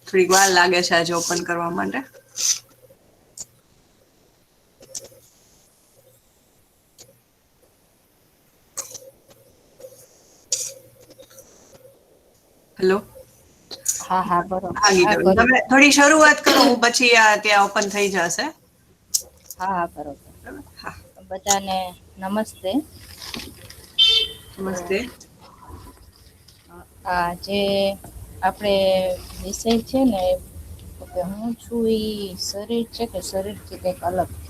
થોડીક વાર લાગે છે આજે ઓપન કરવા માટે. હેલો. હા હા બરોબર હા ગીતાબેન કર્યું. તમે થોડી શરૂઆત કરો હું પછી ત્યાં ઓપન થઈ જશે. હા હા બરોબર. બરાબર હા. બધાને નમસ્તે. તો નમસ્તે. આ જે આપડે વિષય છે ને તો કે હું છું ઈ શરીર છે કે શરીરથી કઈક અલગ છે.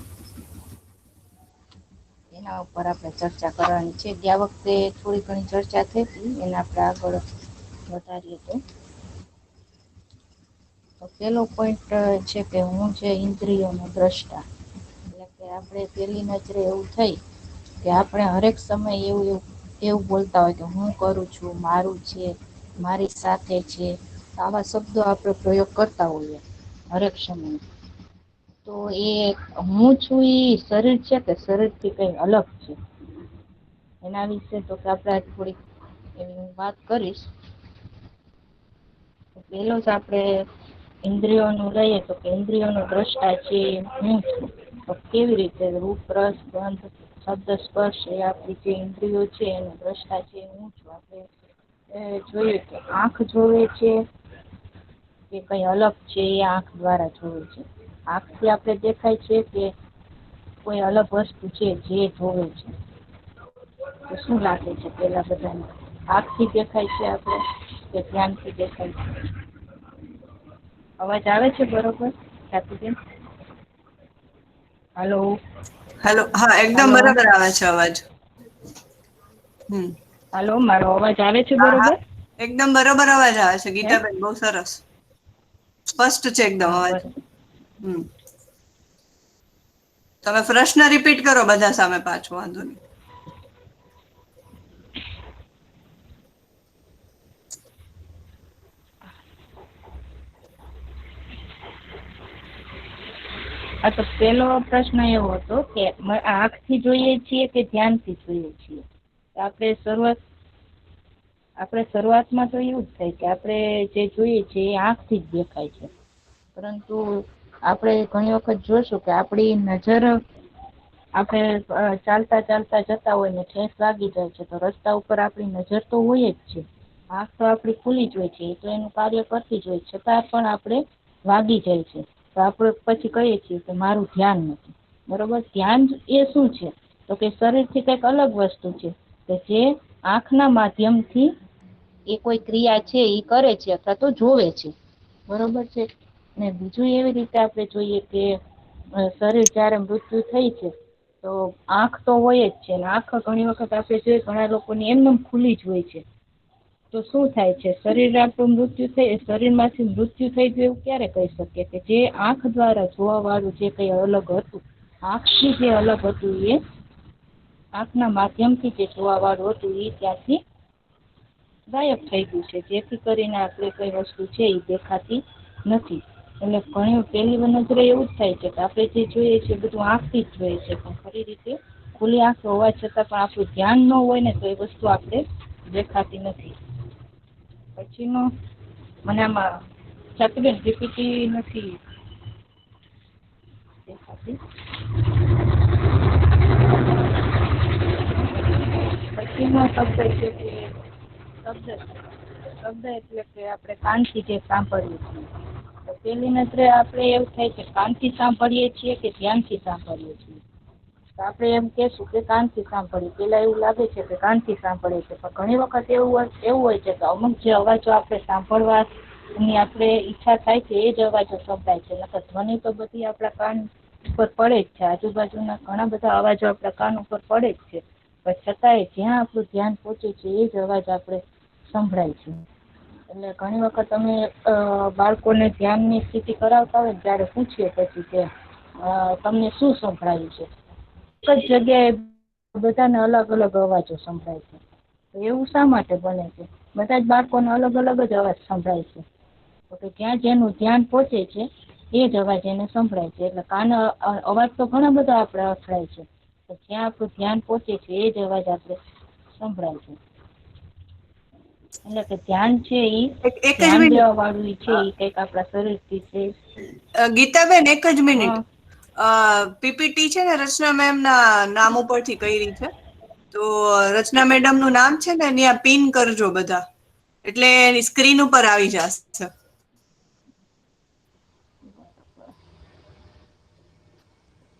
એના ઉપર આપણે ચર્ચા કરવાની છે ગયા વખતે થોડી ઘણી ચર્ચા થઈ હતી એને આપણે આગળ વધારીએ તો. તો પેલો પોઈન્ટ છે કે હું છે ઇન્દ્રિયો નો દ્રષ્ટા. એટલે કે આપડે પેલી નજરે એવું થઈ કે આપણે હરેક સમય એવું બોલતા હોય કે હું કરું છું મારું છે. મારી સાથે છે આવા શબ્દો આપડે પ્રયોગ કરતા હોઈએ હરેક સમય. તો એ હું છું ઈ શરીર છે કે શરીર થી કઈ અલગ છે. એના વિશે તો કે આપડે થોડીક એવી વાત કરીશ. પેલો જ આપડે ઇન્દ્રિયો નું લઈએ તો કે ઇન્દ્રિયો નો દ્રષ્ટા છે હું છું. તો કેવી રીતે રૂપ રસ ગંધ શબ્દ સ્પર્શ એ આપડી જે ઇન્દ્રિયો છે એનો દ્રષ્ટા છે હું છું આપણે જોયું કે આંખ જોવે છે કે કઈ અલગ છે એ આંખ દ્વારા જોવે છે. આંખથી આપડે દેખાય છે કે કોઈ અલગ વસ્તુ છે જે જોવે છે. તો શું લાગે છે પેલા બધાને આંખથી દેખાય છે આપડે કે ધ્યાનથી દેખાય છે. અવાજ આવે છે બરોબર સ્વાતીબેન. હલો. હેલો હા એકદમ હલો બરાબર આવે છે અવાજ. હાલો મારો અવાજ આવે છે હા હા બરોબર. એકદમ બરોબર અવાજ આવે છે હે ગીતાબેન બહુ સરસ. સ્પષ્ટ છે એકદમ હા અવાજ. બરોબર તમે પ્રશ્ન રિપીટ કરો બધા સામે પાછો વાંધો નહી. હા તો પેલો પ્રશ્ન એવો હતો કે આંખ થી જોઈએ છીએ કે ધ્યાન થી જોઈએ છીએ. આપડે શરૂઆતમાં તો એવું જ થાય કે આપડે જે જોઈએ છે એ આંખ થી જ દેખાય છે. પરંતુ આપડે ઘણી વખત જોશું કે આપડી નજર આપડે ચાલતા ચાલતા જતા હોય ને ઠેસ લાગી જાય છે તો રસ્તા ઉપર આપડી નજર તો હોય જ છે. આંખ તો આપડી ખુલી જ હોય છે એ તો એનું કાર્ય કરતી જ હોય છતાં પણ આપડે વાગી જાય છે તો આપડે પછી કહીએ છીએ કે મારું ધ્યાન નથી. બરોબર ધ્યાન એ શું છે તો કે શરીર થી કઈક અલગ વસ્તુ છે. કે જે આંખ ના માધ્યમથી એ કોઈ ક્રિયા છે એ કરે છે અથવા તો જોવે છે બરોબર છે. ને બીજું એવી રીતે આપણે જોઈએ કે શરીર જયારે મૃત્યુ થઈ છે. તો આંખ તો હોય જ છે આંખ ઘણી વખત આપણે જોઈ ઘણા લોકોની એમનેમ ખુલી જ હોય છે. તો શું થાય છે શરીર આપણું મૃત્યુ થઈ શરીર માંથી મૃત્યુ થઈ ગયું એવું ક્યારે કહી શકીએ કે જે આંખ દ્વારા જોવા વાળું જે કઈ અલગ હતું આંખથી જે અલગ હતું એ આંખ ના માધ્યમ થી જે જોવા વાળું હતું એ ત્યાંથી ગાયબ થઈ ગયું છે જેથી કરીને આપણે કઈ વસ્તુ છે એ દેખાતી નથી. એટલે ઘણી પેલી નજરે એવું જ થાય છે કે આપડે જે જોઈએ છે એ બધું આંખથી જ જોઈએ છે પણ ખરી રીતે ખુલી આંખે હોવા છતાં પણ આપણું ધ્યાન ન હોય ને તો એ વસ્તુ આપણે દેખાતી નથી. પછી નો મને આમાં છાત્રીબેન દીપીતી નથી. પછી નો શબ્દ છે કે શબ્દ એટલે કે આપણે કાનથી જે સાંભળીએ છીએ. તો પેલી નજરે આપડે એવું થાય કે કાન થી સાંભળીએ છીએ કે ધ્યાન થી સાંભળીએ છીએ. તો આપડે એમ કેશું કે કાન થી સાંભળીએ પેલા એવું લાગે છે કે કાન થી સાંભળીએ છીએ. પણ ઘણી વખત એવું હોય છે કે અમુક જે અવાજો આપણે સાંભળવા એની આપડે ઈચ્છા થાય છે એજ અવાજો સંભળાય છે નકર ધ્વનિ તો બધી આપડા કાન ઉપર પડે જ છે આજુબાજુના ઘણા બધા અવાજો આપડા કાન ઉપર પડે જ છે. પણ છતાંય જ્યાં આપણું ધ્યાન પોહોંચે છે એ જ અવાજ આપડે સંભળાય છે. એટલે ઘણી વખત અમે બાળકોને ધ્યાન ની સ્થિતિ કરાવતા હોય ત્યારે પૂછીએ પછી કે તમને શું સંભળાયું છે. એક જ જગ્યાએ બધાને અલગ અલગ અવાજો સંભળાય છે. તો એવું શા માટે બને છે બધા જ બાળકોને અલગ અલગ જ અવાજ સંભળાય છે. તો કે ત્યાં જેનું ધ્યાન પોહોંચે છે. એ જ અવાજ એને સંભળાય છે એટલે કાન અવાજ તો ઘણા બધા આપડે અથડાય છે. જ્યાં આપણું ધ્યાન પોહોંચે છે એ જ અવાજ આપડે સંભળાય છે. એટલે કે ધ્યાન છે ઈ એક જ ધ્યાન મિનિટ દેવા વાળું ઈ છે ઈ કઈક આપણા શરીરથી છે. ગીતાબેન એક જ મિનિટ. હા પીપીટી છે ને રચના મેમ ના નામ ઉપરથી કરી છે. તો રચના મેડમ નું નામ છે ને ત્યાં પિન કરજો બધા, એટલે એની સ્ક્રીન ઉપર આવી જશે.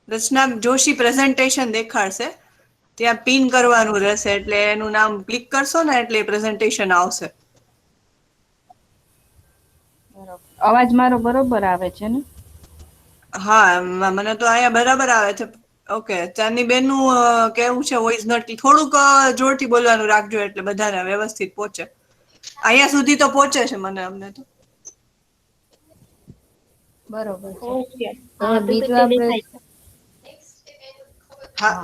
રચના જોશી પ્રેઝન્ટેશન દેખાડશે, ત્યાં પિન કરવાનું રહેશે, એટલે એનું નામ ક્લિક કરશો ને એટલે પ્રેઝન્ટેશન આવશે. બરોબર. અવાજ મારો બરોબર આવે છે ને? હા મને તો અહીંયા બરાબર આવે છે. ઓકે, ચાંદની બેન નું કેવું છે વોઇસ નોટ થોડુંક જોરથી બોલવાનું રાખજો એટલે બધાને વ્યવસ્થિત પહોંચે. અહીંયા સુધી તો પહોંચે છે મને, અમને તો. બરોબર છે. ઓકે. હવે હા, બીજું પીપીટી આપણે દેખાય છે. હા,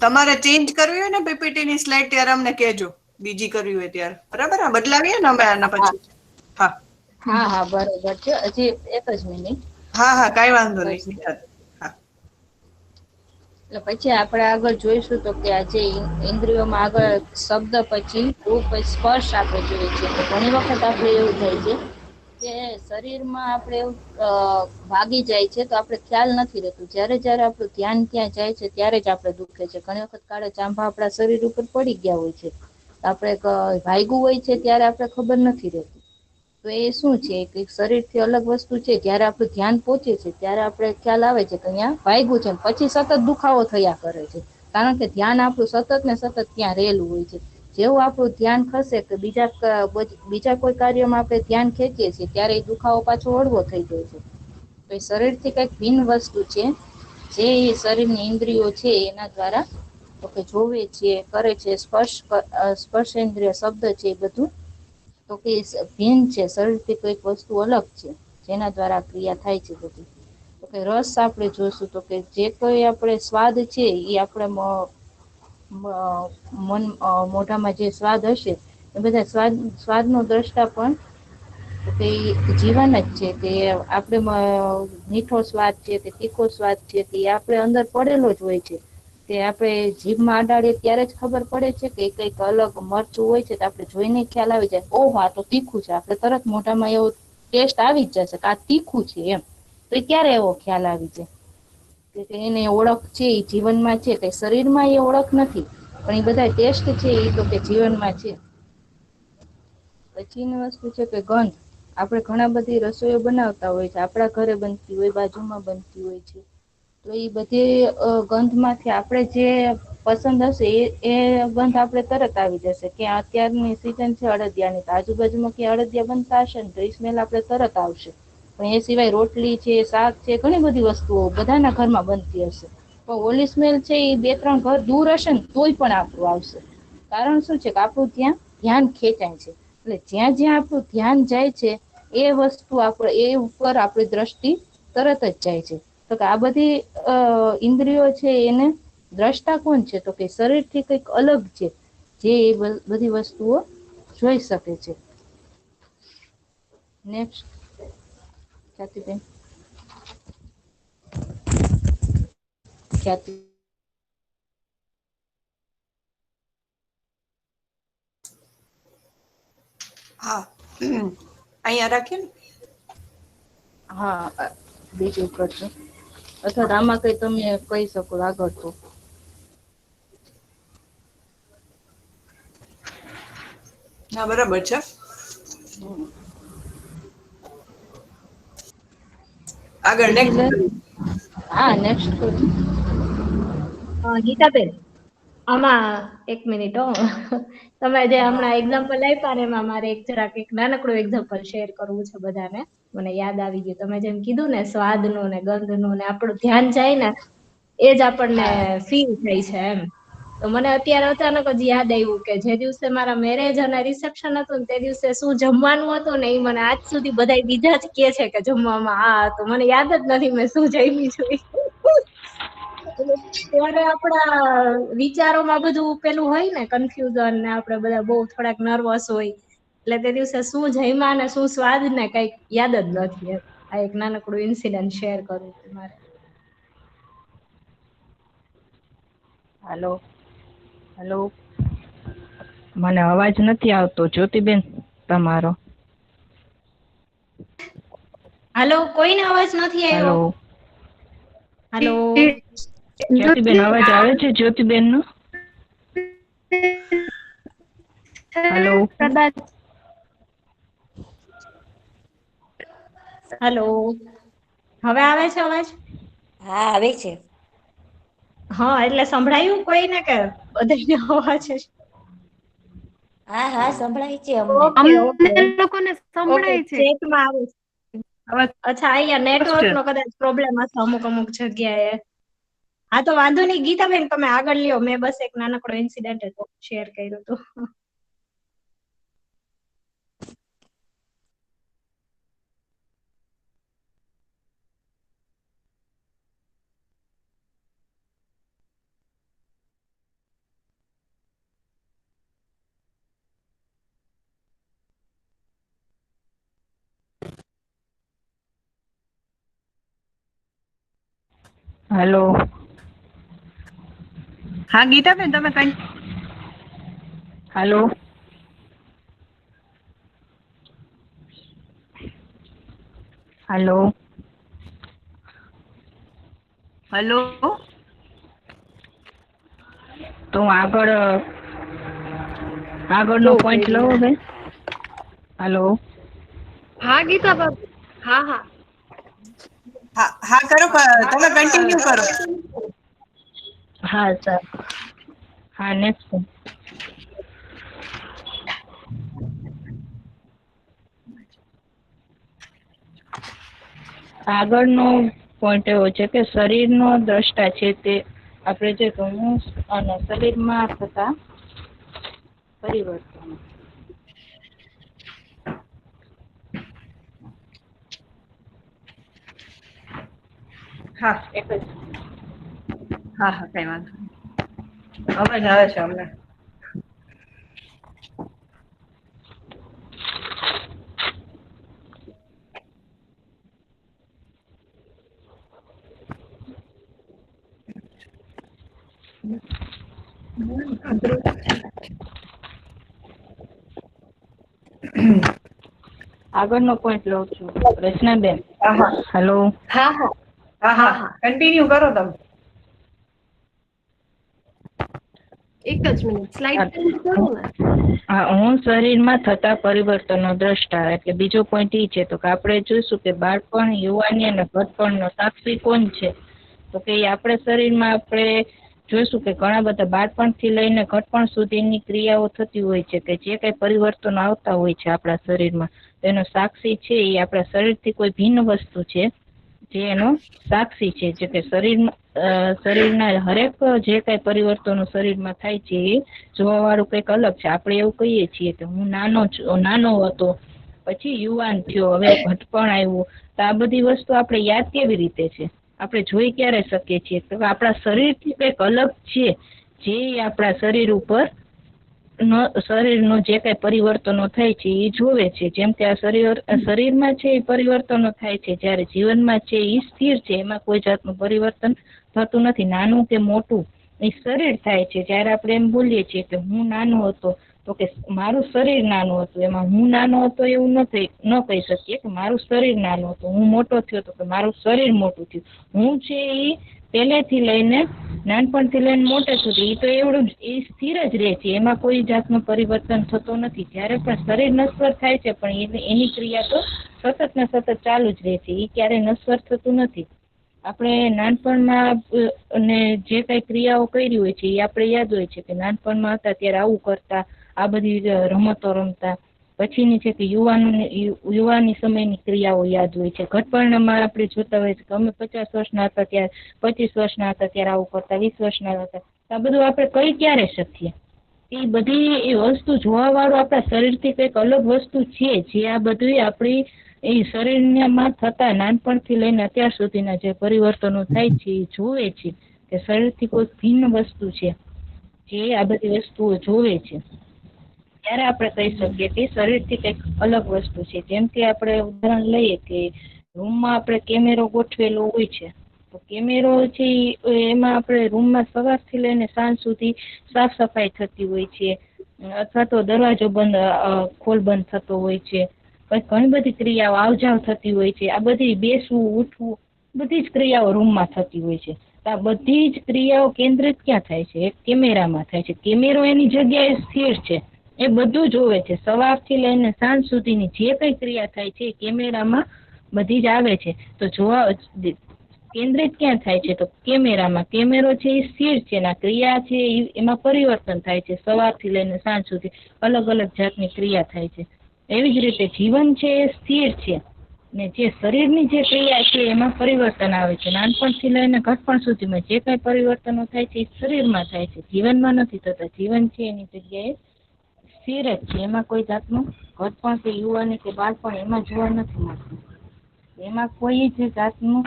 તમારે ચેન્જ કરવી હોય ને પીપીટી ની સ્લાઇડ ત્યારે અમને કહેજો, બીજી કરવી હોય ત્યારે. બરાબર, બદલાવીએ ને અમે આના હા પછી. હા હા બરોબર છે. હજી એક જ મિનિટ. હા હા, કઈ વાંધો બસ. નહીં. હા એટલે પછી આપણે આગળ જોઈશું તો કે આજે ઇન્દ્રિયોમાં આગળ શબ્દ પછી રૂપ સ્પર્શ આપણે જોઈએ છીએ. તો ઘણી વખત આપણે એવું થાય છે કે શરીરમાં આપણે એવું ભાગી જાય છે તો આપણે ખ્યાલ નથી રહેતું. જ્યારે જ્યારે આપણું ધ્યાન ત્યાં જાય છે ત્યારે જ આપણે દુખે છે. ઘણી વખત કાળા ચાંભા આપણા શરીર ઉપર પડી ગયા હોય છે, આપણે ભાગ્યું હોય છે ત્યારે આપણે ખબર નથી રહેતી. તો એ શું છે કે શરીર થી અલગ વસ્તુ છે. જયારે આપણું ધ્યાન પોહોંચે છે ત્યારે આપણે ખ્યાલ આવે છે કે અહીંયા વાયગું છે, પછી સતત દુખાવો થયા કરે છે. કારણ કે ધ્યાન આપણું સતત ને સતત ત્યાં રહેલું હોય છે. જેવું આપણું ધ્યાન ખસે કે બીજા કોઈ કાર્યમાં આપણે ધ્યાન ખેંચીએ છીએ ત્યારે એ દુખાવો પાછો હળવો થઈ જાય છે. તો એ શરીર થી કઈક ભિન્ન વસ્તુ છે, જે શરીરની ઇન્દ્રિયો છે એના દ્વારા તો કે જોવે છે, કરે છે. સ્પર્શેન્દ્રિય શબ્દ છે એ બધું તો કે ભિન્ન છે. શરીરથી કોઈક વસ્તુ અલગ છે, જેના દ્વારા ક્રિયા થાય છે બધી. તો કે રસ આપણે જોશું તો કે જે કોઈ આપણે સ્વાદ છે એ આપણે મોઢામાં જે સ્વાદ હશે એ બધા સ્વાદ નો દ્રષ્ટા પણ કે જીવન જ છે. કે આપણે મીઠો સ્વાદ છે કે તીખો સ્વાદ છે કે આપણે અંદર પડેલો જ હોય છે. કે આપણે જીભમાં અડાડીએ ત્યારે જ ખબર પડે છે કે કઈક અલગ મરચું હોય છે તો આપણે જોઈને ખ્યાલ આવી જાય, ઓહ આ તો તીખું છે. આપણે તરત મોઢામાં એવો ટેસ્ટ આવી જ જશે કે આ તીખું છે એમ. તો એ ક્યારે એવો ખ્યાલ આવી જાય? એને ઓળખ છે એ જીવનમાં છે, કે શરીર માં એ ઓળખ નથી, પણ એ બધા ટેસ્ટ છે એ તો કે જીવનમાં છે. પછીની વસ્તુ છે કે ગંધ. આપણે ઘણા બધી રસોઈઓ બનાવતા હોય છે, આપણા ઘરે બનતી હોય, બાજુમાં બનતી હોય છે. તો એ બધી ગંધમાંથી આપણે જે પસંદ હશે એ ગંધ આપણે તરત આવી જશે. કે અત્યારની સિઝન છે અડદિયાની, તો આજુબાજુમાં ક્યાં અડદિયા બનતા હશે ને તો એ સ્મેલ આપણે તરત આવશે. પણ એ સિવાય રોટલી છે, શાક છે, ઘણી બધી વસ્તુઓ બધાના ઘરમાં બનતી હશે. પણ ઓલી સ્મેલ છે એ 2-3 ઘર દૂર હશે ને તોય પણ આપણું આવશે. કારણ શું છે કે આપણું ત્યાં ધ્યાન ખેંચાય છે. એટલે જ્યાં જ્યાં આપણું ધ્યાન જાય છે એ વસ્તુ એ ઉપર આપણી દ્રષ્ટિ તરત જ જાય છે. તો કે આ બધી ઇન્દ્રિયો છે એને દ્રષ્ટા કોણ છે? તો કે શરીર થી કંઈક અલગ છે, જે એ બધી વસ્તુઓ જોઈ શકે છે. નેક્સ્ટ ખ્યાતિબેન. ખ્યાતિ. હા, અહીંયા રાખીએ ને. હા, બીજું કરજો અથવા આમાં કઈ તમે કહી શકો આગળ તો. હા, બરાબર છે. આગળ બીજી નેક્સ્ટ. લે. હા, નેક્સ્ટ કરજો. ગીતાબેન, આમાં એક મિનિટ હો. તમે જે હમણાં એક્ઝામ્પલ આપ્યા ને એમાં મારે એક નાનકડું એક્ઝામ્પલ શેર કરવું છે બધાને. મને યાદ આવી ગયું, તમે જેમ કીધું ને સ્વાદનું ને ગંધનું ને આપણું ધ્યાન જાય ને એ જ આપણને હા ફીલ થાય છે એમ. તો મને અત્યારે અચાનક જ યાદ આવ્યું કે જે દિવસે મારા મેરેજ અને રિસેપ્શન હતું ને તે દિવસે શું જમવાનું હતું ને એ મને આજ સુધી બધા બીજા જ કે છે કે જમવામાં આ હતું. મને યાદ જ નથી મેં શું જમી છું ઈ. ત્યારે આપણા વિચારોમાં બધું પેલું હોય ને કન્ફ્યુઝન ને આપણે બધા બહુ થોડાક નર્વસ હોય. એટલે તે દિવસે શું જમ્યા ને શું સ્વાદ ને કઈક યાદ જ નથી એમ. આ એક નાનકડું ઇન્સિડન્ટ શેર કરવું હતું મારે. હાલો. હાલો. મને અવાજ નથી આવતો જ્યોતિબેન તમારો. હાલો, કોઈને અવાજ નથી આવ્યો. હાલો હાલો. જ્યોતિબેન અવાજ આવે છે જ્યોતિબેન નો? હાલો કદાચ હાલો, હવે આવે છે અવાજ? હા આવે છે. હા એટલે સંભળાયું કોઈને કે બધાને અવાજ છે? હા હા સંભળાય છે અમને. ઓકે અમને ઓકે લોકોને ઓકે સંભળાય છે. ચેટમાં આવે છે. અવાજ અચ્છા અહીંયા સ્પષ્ટ નેટવર્ક છે. નો કદાચ પ્રોબ્લેમ હશે અમુક જગ્યાએ. હા તો વાંધો નહીં ગીતાબેન તમે આગળ લ્યો, મેં બસ એક નાનકડો ઇન્સિડન્ટ શેર કર્યો હતો. હાલો. હા ગીતાબેન તમે કઈ હાલો. હાલો. હલો. તો આગળનો પોઈન્ટ લઉં બેન. હાલો. હા ગીતા બાબુ. હા હા. હા હા કરો તમે કન્ટિન્યુ કરો. હા સર. હા નેક્સ્ટ. આગળનો પોઈન્ટ એવો છે કે શરીરનો દ્રષ્ટા છે તે આપણે જે ઘણું અને શરીરમાં થતા પરિવર્તનો. હા એક જ. હા હા કઈ વાંધો નહીં. અવાજ આવે છે અમને. આગળનો પોઈન્ટ લઉં છું રચનાબેન. હા હા હાલો. હા હા. હા હા કન્ટિન્યુ કરો તમે. એક જ મિનિટ સ્લાઇડ ચેન્જ કરું ને. હું શરીરમાં થતા પરિવર્તનો દ્રષ્ટા એટલે બીજો પોઈન્ટ એ છે તો કે આપણે જોઈશું કે બાળપણ, યુવાની અને ઘડપણનો સાક્ષી કોણ છે? તો કે આપણે શરીરમાં આપણે જોઈશું કે ઘણા બધા બાળપણથી લઈને ઘડપણ સુધીની ક્રિયાઓ થતી હોય છે કે જે કઈ પરિવર્તનો આવતા હોય છે આપણા શરીરમાં તેનો સાક્ષી છે એ આપણા શરીરથી કોઈ ભિન્ન વસ્તુ છે જે એનો સાક્ષી છે જે કે શરીરના હરેક જે કઈ પરિવર્તનો શરીરમાં થાય છે એ જોવા વાળું કઈક અલગ છે. આપણે એવું કહીએ છીએ કે હું નાનો હતો પછી યુવાન થયો હવે ઘટપણ આવ્યું તો આ બધી વસ્તુ આપણે યાદ કેવી રીતે છે? આપણે જોઈ ક્યારે શકીએ છીએ તો આપણા શરીરથી કઈક અલગ છે જે આપણા શરીર ઉપર શરીરનો જે કઈ પરિવર્તનો થાય છે એ જોવે છે. જેમ કે આ શરીરમાં છે એ પરિવર્તનો થાય છે જ્યારે જીવનમાં છે એ સ્થિર છે એમાં કોઈ જાતનું પરિવર્તન થતું નથી. નાનું કે મોટું એ શરીર થાય છે. જયારે આપણે એમ બોલીએ છીએ કે હું નાનો હતો તો કે મારું શરીર નાનું હતું એમાં હું નાનો હતો એવું ન કહી શકીએ કે મારું શરીર નાનું હતું. હું મોટો થયો તો કે મારું શરીર મોટું થયું. હું છે એ પહેલેથી લઈને નાનપણથી લઈને મોટે સુધી એ તો એવડું એ સ્થિર જ રહે છે એમાં કોઈ જાતનું પરિવર્તન થતું નથી. જ્યારે પણ શરીર નશ્વર થાય છે પણ એની ક્રિયા તો સતત ને સતત ચાલુ જ રહે છે એ ક્યારેય નશ્વર થતું નથી. આપણે નાનપણમાં અને જે કઈ ક્રિયાઓ કરી હોય છે એ આપણે યાદ હોય છે કે નાનપણમાં હતા ત્યારે આવું કરતા આ બધી રમતો રમતા. પછીની છે કે યુવાની સમયની ક્રિયાઓ યાદ હોય છે. ઘટપણમાં આપણે જોતા હોય છે કે અમે 50 વર્ષના હતા ત્યારે 25 વર્ષના હતા ત્યારે આવું કરતા 20 વર્ષના હતા આ બધું આપણે કઈ ક્યારે શકીએ? એ બધી એ વસ્તુ જોવા વાળું આપણા શરીરથી કઈક અલગ વસ્તુ છે જે આ બધું આપણી એ શરીરમાં થતા નાનપણથી લઈને અત્યાર સુધીના જે પરિવર્તનો થાય છે એ જોવે છે કે શરીરથી કોઈ ભિન્ન વસ્તુ છે જે આ બધી વસ્તુઓ જોવે છે. ત્યારે આપણે કહી શકીએ કે શરીરથી કંઈક અલગ વસ્તુ છે. જેમ કે આપણે ઉદાહરણ લઈએ કે રૂમમાં આપણે કેમેરો ગોઠવેલો હોય છે તો કેમેરો છે એમાં આપણે રૂમમાં સવારથી લઈને સાંજ સુધી સાફ સફાઈ થતી હોય છે. અથવા તો દરવાજો ખોલ બંધ થતો હોય છે. પછી ઘણી બધી ક્રિયાઓ આવજાવ થતી હોય છે. આ બધી બેસવું ઉઠવું બધી જ ક્રિયાઓ રૂમમાં થતી હોય છે. તો આ બધી જ ક્રિયાઓ કેન્દ્રિત ક્યાં થાય છે? એક કેમેરામાં થાય છે. કેમેરો એની જગ્યાએ સ્થિર છે, એ બધું જોવે છે. સવારથી લઈને સાંજ સુધીની જે કઈ ક્રિયા થાય છે એ કેમેરામાં બધી જ આવે છે. તો જોવા કેન્દ્રિત ક્યાં થાય છે? તો કેમેરામાં. કેમેરો છે એ સ્થિર છે, ના ક્રિયા છે એમાં પરિવર્તન થાય છે. સવારથી લઈને સાંજ સુધી અલગ અલગ જાતની ક્રિયા થાય છે. એવી જ રીતે જીવન છે એ સ્થિર છે, ને જે શરીરની જે ક્રિયા છે એમાં પરિવર્તન આવે છે. નાનપણથી લઈને ઘટપણ સુધીમાં જે કઈ પરિવર્તનો થાય છે એ શરીરમાં થાય છે, જીવનમાં નથી થતા. જીવન છે એની જગ્યાએ સ્થિર જ છે. એમાં કોઈ જાતનું ઘટપણ કે યુવાની કે બાળપણ એમાં જોવા નથી મળતું. એમાં કોઈ જ જાતનું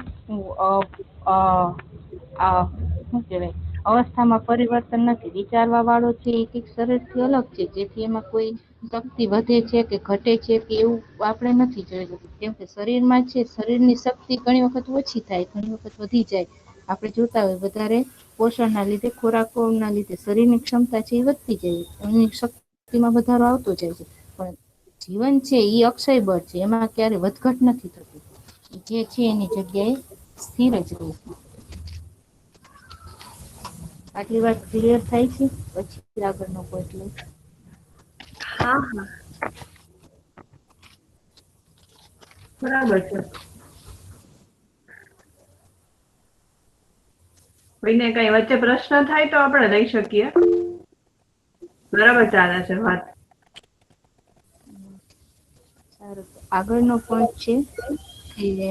શું કહેવાય, અવસ્થામાં પરિવર્તન નથી. વિચારવા વાળો છે એક એક શરીરથી અલગ છે, જેથી એમાં કોઈ શક્તિ વધે છે કે ઘટે છે કે એવું આપણે નથી જોયેલું. કેમ કે શરીરમાં છે, શરીરની શક્તિ ઘણી વખત ઓછી થાય, ઘણી વખત વધી જાય. આપણે જોતા હોય વધારે પોષણના લીધે, ખોરાકોના લીધે શરીરની ક્ષમતા છે એ વધતી જાય, એની શક્તિમાં વધારો આવતો જાય છે. પણ જીવન છે એ અક્ષય બળ છે, એમાં ક્યારે વધઘટ નથી થતી. જે છે એની જગ્યાએ સ્થિર જ રહે છે. આટલી વાત ક્લિયર થાય છે? પછી આગળનો પોઈન્ટ લઈ. હા હા, બરાબર છે. કોઈને કઈ વચ્ચે પ્રશ્ન થાય તો આપણે લઈ શકીએ. બરાબર ચાલે છે વાત. સારું, તો આગળનો પોઈન્ટ છે કે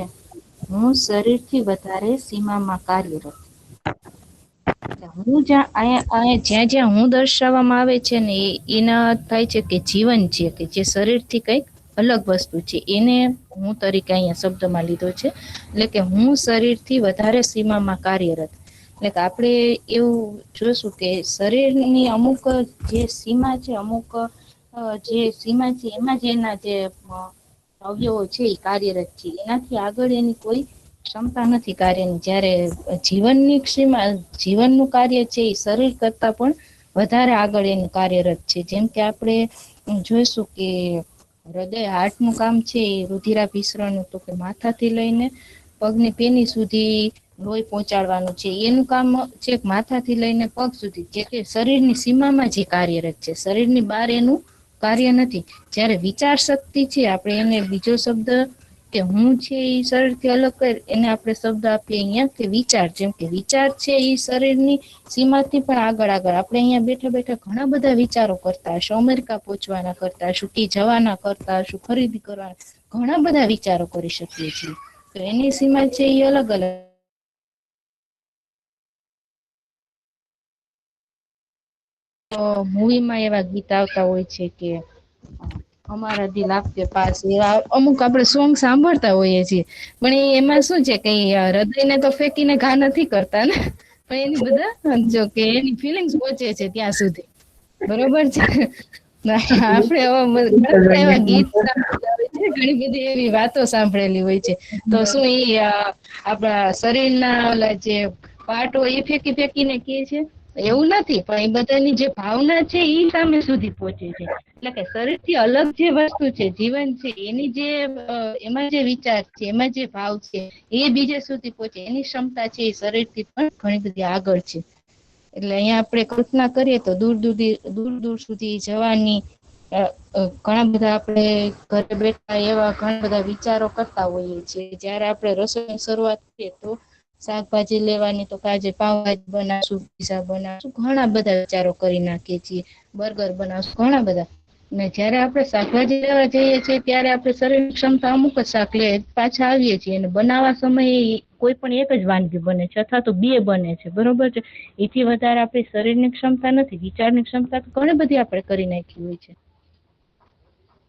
હું શરીરથી વધારે સીમામાં કાર્યરત. હું જ્યાં જ્યાં હું દર્શાવવામાં આવે છે ને એના થાય છે કે જીવન છે, કે જે શરીરથી કંઈક અલગ વસ્તુ છે, એને હું તરીકે અહીંયા શબ્દમાં લીધો છે. એટલે કે હું શરીરથી વધારે સીમામાં કાર્યરત. એટલે કે આપણે એવું જોશું કે શરીરની અમુક જે સીમા છે, અમુક જે સીમા છે એમાં જ એના જે અવયવો છે એ કાર્યરત છે. એનાથી આગળ એની કોઈ ક્ષમતા નથી કાર્યની. જ્યારે જીવનની સીમા, જીવનનું કાર્ય છે એ શરીર કરતા પણ વધારે આગળ એનું કાર્યરત છે. જેમ કે આપણે જોઈશું કે હૃદય, હાર્ટનું કામ છે એ રુધિરાભિસરણનું, તો કે માથાથી લઈને પગની પેની સુધી લોહી પહોંચાડવાનું છે. એનું કામ છે માથાથી લઈને પગ સુધી, જે કે શરીરની સીમામાં જે કાર્યરત છે, શરીરની બહાર એનું કાર્ય નથી. જ્યારે વિચાર શક્તિ છે, આપણે એને બીજો શબ્દ કે હું છે એ શરીરથી અલગ કરી એને આપણે શબ્દ આપીએ અહીંયા કે વિચાર. જેમ કે વિચાર છે એ શરીરની સીમાથી પણ આગળ આગળ. આપણે અહીંયા બેઠા બેઠા ઘણા બધા વિચારો કરતા હશું. અમેરિકા પહોંચવાના કરતા હશું, કે જવાના કરતા હશું, ખરીદી કરવાના, ઘણા બધા વિચારો કરી શકીએ છીએ. તો એની સીમા છે એ અલગ અલગ. મૂવીમાં એવા ગીત આવતા હોય છે કે અમારા દિલ આપકે પાસ, એવા અમુક આપણે સોંગ સાંભળતા હોઈએ છીએ. પણ એમાં શું છે કે હૃદયને તો ફેંકીને ઘા નથી કરતા ને, પણ એની બધા જો કે એની ફિલિંગ્સ પહોંચે છે ત્યાં સુધી. બરોબર છે. આપણે એવા ગીત સાંભળતા હોય છે, ઘણી બધી એવી વાતો સાંભળેલી હોય છે. તો શું એ આપણા શરીરના ઓલા જે પાર્ટ હોય એ ફેંકી ફેંકીને કે છે? એવું નથી, પણ એ બધાની જે ભાવના છે એ સામે સુધી પહોંચે છે. એટલે કે શરીરથી અલગ જે વસ્તુ છે, જીવન છે, એની જે એમાં જે વિચાર છે, એમાં જે ભાવ છે, એ બીજે સુધી પહોંચે એની ક્ષમતા છે એ શરીરથી પણ ઘણી બધી આગળ છે. એટલે અહીંયા આપણે કલ્પના કરીએ તો દૂર દૂર સુધી જવાની ઘણા બધા આપણે ઘરે બેઠા એવા ઘણા બધા વિચારો કરતા હોઈએ છીએ. જયારે આપણે રસોઈની શરૂઆત કરીએ તો શાકભાજી લેવાની, તો આજે પાવભાજી બનાવશું, પીઝા બનાવશું, ઘણા બધા વિચારો કરી નાખીએ છીએ. બર્ગર બનાવશું, ઘણા બધા. ને જયારે આપણે શાકભાજી લેવા જઈએ છીએ ત્યારે આપણે શરીરની ક્ષમતા અમુક જ શાક લે પાછા આવીએ છીએ, અને બનાવવા સમયે કોઈ પણ એક જ વાનગી બને છે, અથવા તો બે બને છે. બરોબર છે. એથી વધારે આપણી શરીરની ક્ષમતા નથી. વિચારની ક્ષમતા તો ઘણી બધી આપણે કરી નાખી હોય છે.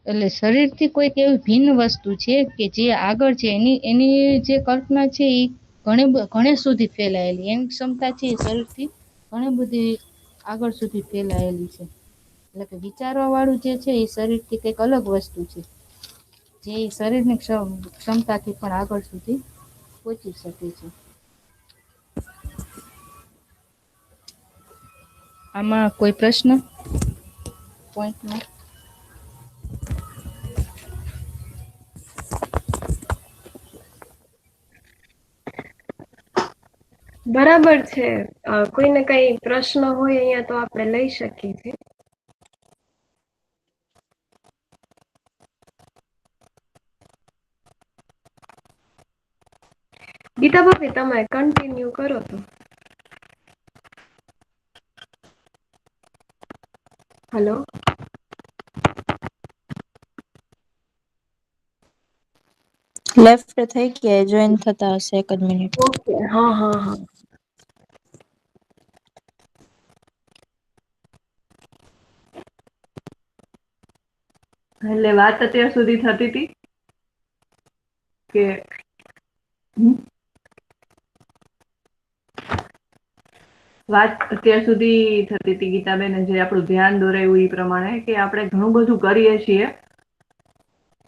એટલે શરીરથી કોઈક એવી ભિન્ન વસ્તુ છે કે જે આગળ છે, એની જે કલ્પના છે એ ઘણી સુધી ફેલાયેલી. એની ક્ષમતા છે એ શરીરથી ઘણી બધી આગળ સુધી ફેલાયેલી છે. એટલે કે વિચારવા વાળું જે છે એ શરીરથી કંઈક અલગ વસ્તુ છે, જે શરીરની ક્ષમતાથી પણ આગળ સુધી પહોંચી શકે છે. આમાં કોઈ પ્રશ્ન? પોઈન્ટમાં. બરાબર છે. કોઈને કઈ પ્રશ્ન હોય અહીંયા તો આપણે લઈ શકીએ છીએ. ગીતા ભાભી તમે કન્ટિન્યુ કરો તો. હલો. લેફ્ટ થઈ ગયા, જોઈન થતા હશે 1 જ મિનિટ. ઓકે, હા હા હા. એટલે વાત અત્યાર સુધી થતી હતી કે વાત અત્યાર સુધી થતી હતી ગીતાબેન, જે આપણું ધ્યાન દોરાયું એ પ્રમાણે કે આપણે ઘણું બધું કરીએ છીએ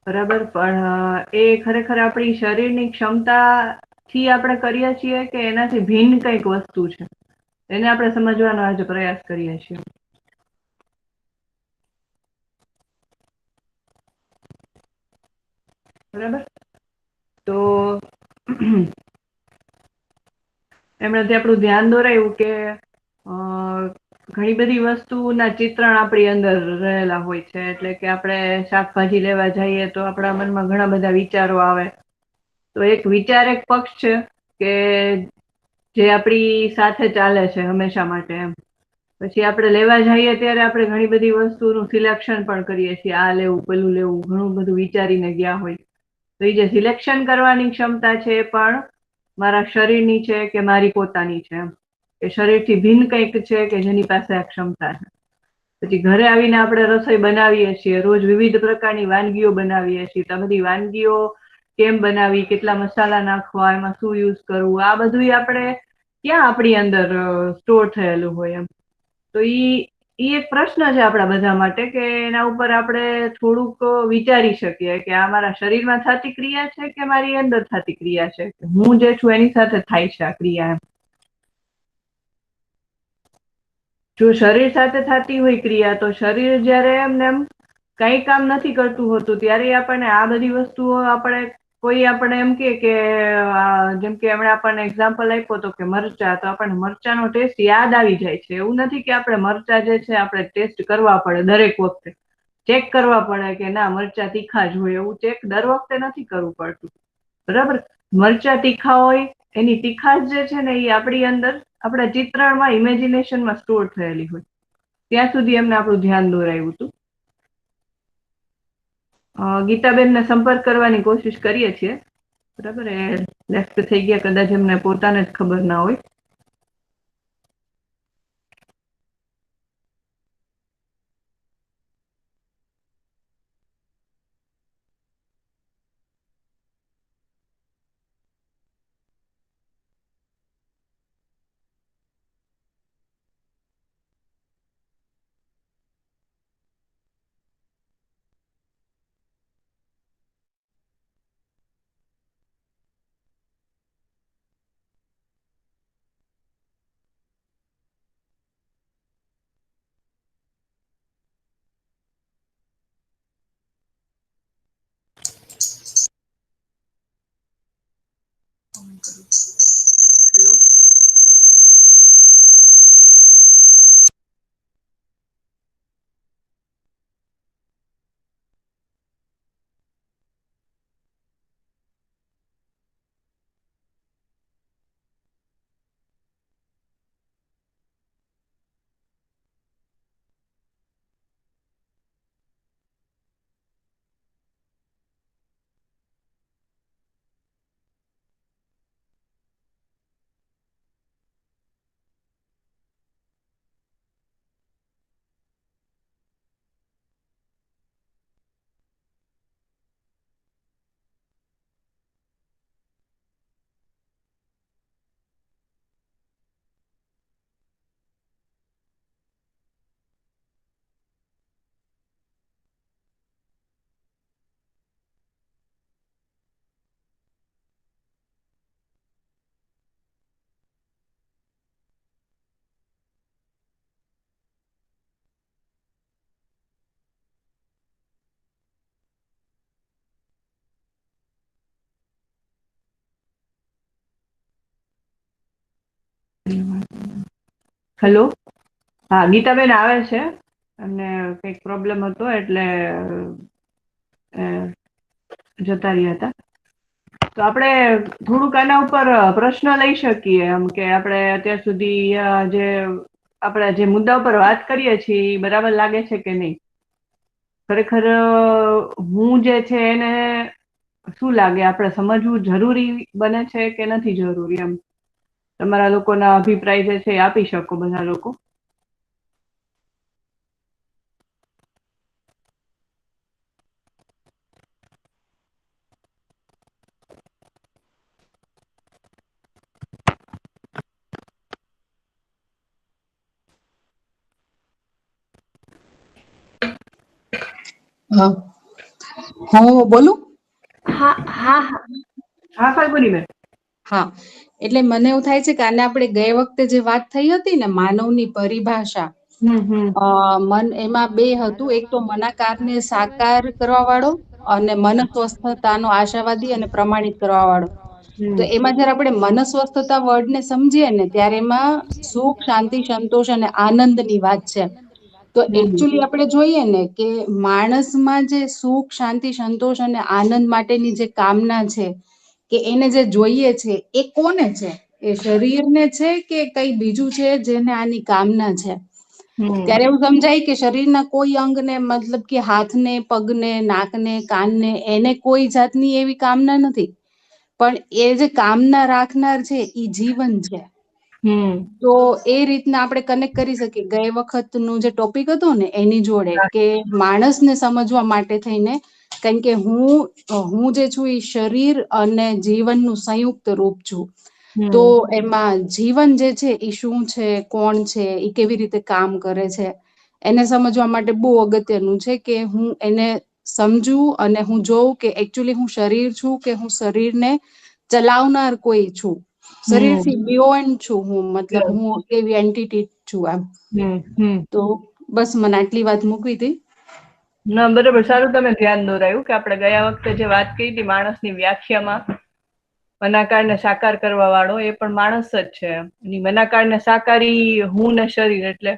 બરાબર, પણ એ ખરેખર આપણી શરીરની ક્ષમતાથી આપણે કરીએ છીએ કે એનાથી ભિન્ન કંઈક વસ્તુ છે, એને આપણે સમજવાનો આજે પ્રયાસ કરીએ છીએ. બરાબર, તો એમણે જે આપણું ધ્યાન દોરાયું કે ઘણી બધી વસ્તુના ચિત્રણ આપણી અંદર રહેલા હોય છે. એટલે કે આપણે શાકભાજી લેવા જઈએ તો આપણા મનમાં ઘણા બધા વિચારો આવે. તો એક વિચાર એક પક્ષ છે કે જે આપણી સાથે ચાલે છે હંમેશા માટે એમ. પછી આપણે લેવા જઈએ ત્યારે આપણે ઘણી બધી વસ્તુનું સિલેક્શન પણ કરીએ છીએ, આ લેવું પેલું લેવું, ઘણું બધું વિચારીને ગયા હોય. તો એ જે સિલેક્શન કરવાની ક્ષમતા છે એ પણ મારા શરીરની છે કે મારી પોતાની છે એમ. કે શરીરથી ભિન્ન કંઈક છે કે જેની પાસે આ ક્ષમતા છે. પછી ઘરે આવીને આપણે રસોઈ બનાવીએ છીએ, રોજ વિવિધ પ્રકારની વાનગીઓ બનાવીએ છીએ. તો આ બધી વાનગીઓ કેમ બનાવી, કેટલા મસાલા નાખવા, એમાં શું યુઝ કરવું, આ બધું આપણે ક્યાં આપણી અંદર સ્ટોર થયેલું હોય એમ. તો ઈ એક પ્રશ્ન છે આપણા બધા માટે કે એના ઉપર આપણે થોડુંક વિચારી શકીએ કે આ મારા શરીરમાં થતી ક્રિયા છે કે મારી અંદર થતી ક્રિયા છે, હું જે છું એની સાથે થાય છે આ ક્રિયા એમ. જો શરીર સાથે થતી હોય ક્રિયા તો શરીર જ્યારે એમને એમ કઈ કામ નથી કરતું હોતું ત્યારે આપણને આ બધી વસ્તુઓ આપણે કોઈ આપણે એમ કે જેમ કે એમણે આપણને એક્ઝામ્પલ આપ્યો હતો કે મરચા, તો આપણને મરચાનો ટેસ્ટ યાદ આવી જાય છે. એવું નથી કે આપણે મરચા જે છે આપણે ટેસ્ટ કરવા પડે દરેક વખતે, ચેક કરવા પડે કે ના મરચા તીખા જ હોય, એવું ચેક દર વખતે નથી કરવું પડતું. બરાબર, મરચા તીખા હોય એની તીખાશ જે છે ને એ આપણી અંદર આપણા ચિત્રણમાં, ઇમેજિનેશનમાં સ્ટોર થયેલી હોય. ત્યાં સુધી એમને આપણું ધ્યાન દોરાયું હતું. ગીતાબેનને સંપર્ક કરવાની કોશિશ કરીએ છીએ. બરાબર, એ લેફ્ટ થઈ ગયા, કદાચ એમને પોતાને જ ખબર ના હોય. હેલો. હેલો, હા ગીતાબેન આવે છે અને કંઈક પ્રોબ્લેમ હતો એટલે અ, જતા રહ્યા હતા. તો આપણે થોડુંક આના ઉપર પ્રશ્ન લઈ શકીએ એમ કે આપણે અત્યાર સુધી જે આપણે જે મુદ્દા ઉપર વાત કરીએ છીએ એ બરાબર લાગે છે કે નહીં? ખરેખર હું જે છે એને શું લાગે, આપણે સમજવું જરૂરી બને છે કે નથી જરૂરી એમ? તમારા લોકોના અભિપ્રાય જે છે એ આપી શકો બધા લોકો. હા, હું બોલું? હા હા હા. હા ફાલ્ગુનીબેન. હા, એટલે મને એવું થાય છે કે આને આપણે ગઈ વખતે જે વાત થઈ હતી ને માનવની પરિભાષા, હમ. મન એમાં બે હતું. એક તો મનાકારને સાકાર કરવા વાળો અને મન સ્વસ્થતાનો આશાવાદી અને પ્રમાણિત કરવા વાળો. તો એમાં જયારે આપણે મનસ્વસ્થતા વર્ડને સમજીએ ને ત્યારે એમાં સુખ, શાંતિ, સંતોષ અને આનંદની વાત છે. તો એકચ્યુઅલી આપણે જોઈએ ને કે માણસમાં જે સુખ, શાંતિ, સંતોષ અને આનંદ માટેની જે કામના છે કે એને જે જોઈએ છે એ કોને છે? એ શરીરને છે કે કઈ બીજું છે જેને આની કામના છે? ત્યારે એવું સમજાય કે શરીરના કોઈ અંગને, મતલબ કે હાથને, પગને, નાકને, કાનને, એને કોઈ જાતની એવી કામના નથી. પણ એ જે કામના રાખનાર છે એ જીવન છે. તો એ રીતના આપણે કનેક્ટ કરી શકીએ. ગઈ વખતનું જે ટોપિક હતું ને એની જોડે કે માણસને સમજવા માટે થઈને, કારણ કે હું જે છું એ શરીર અને જીવનનું સંયુક્ત રૂપ છું. તો એમાં જીવન જે છે એ શું છે, કોણ છે, એ કેવી રીતે કામ કરે છે, એને સમજવા માટે બહુ અગત્યનું છે કે હું એને સમજું અને હું જોઉં કે એકચ્યુઅલી હું શરીર છું કે હું શરીરને ચલાવનાર કોઈ છું. શરીરથી બિયોન્ડ છું હું, મતલબ હું એવી એન્ટિટી છું એમ. તો બસ મને આટલી વાત મૂકવી હતી. ના બરાબર, સારું તમે ધ્યાન દોરાયું કે આપણે ગયા વખતે જે વાત કરી હતી માણસની વ્યાખ્યામાં મનાકારને સાકાર કરવા વાળો એ પણ માણસ જ છે. મનાકારને સાકારી હું ને શરીર, એટલે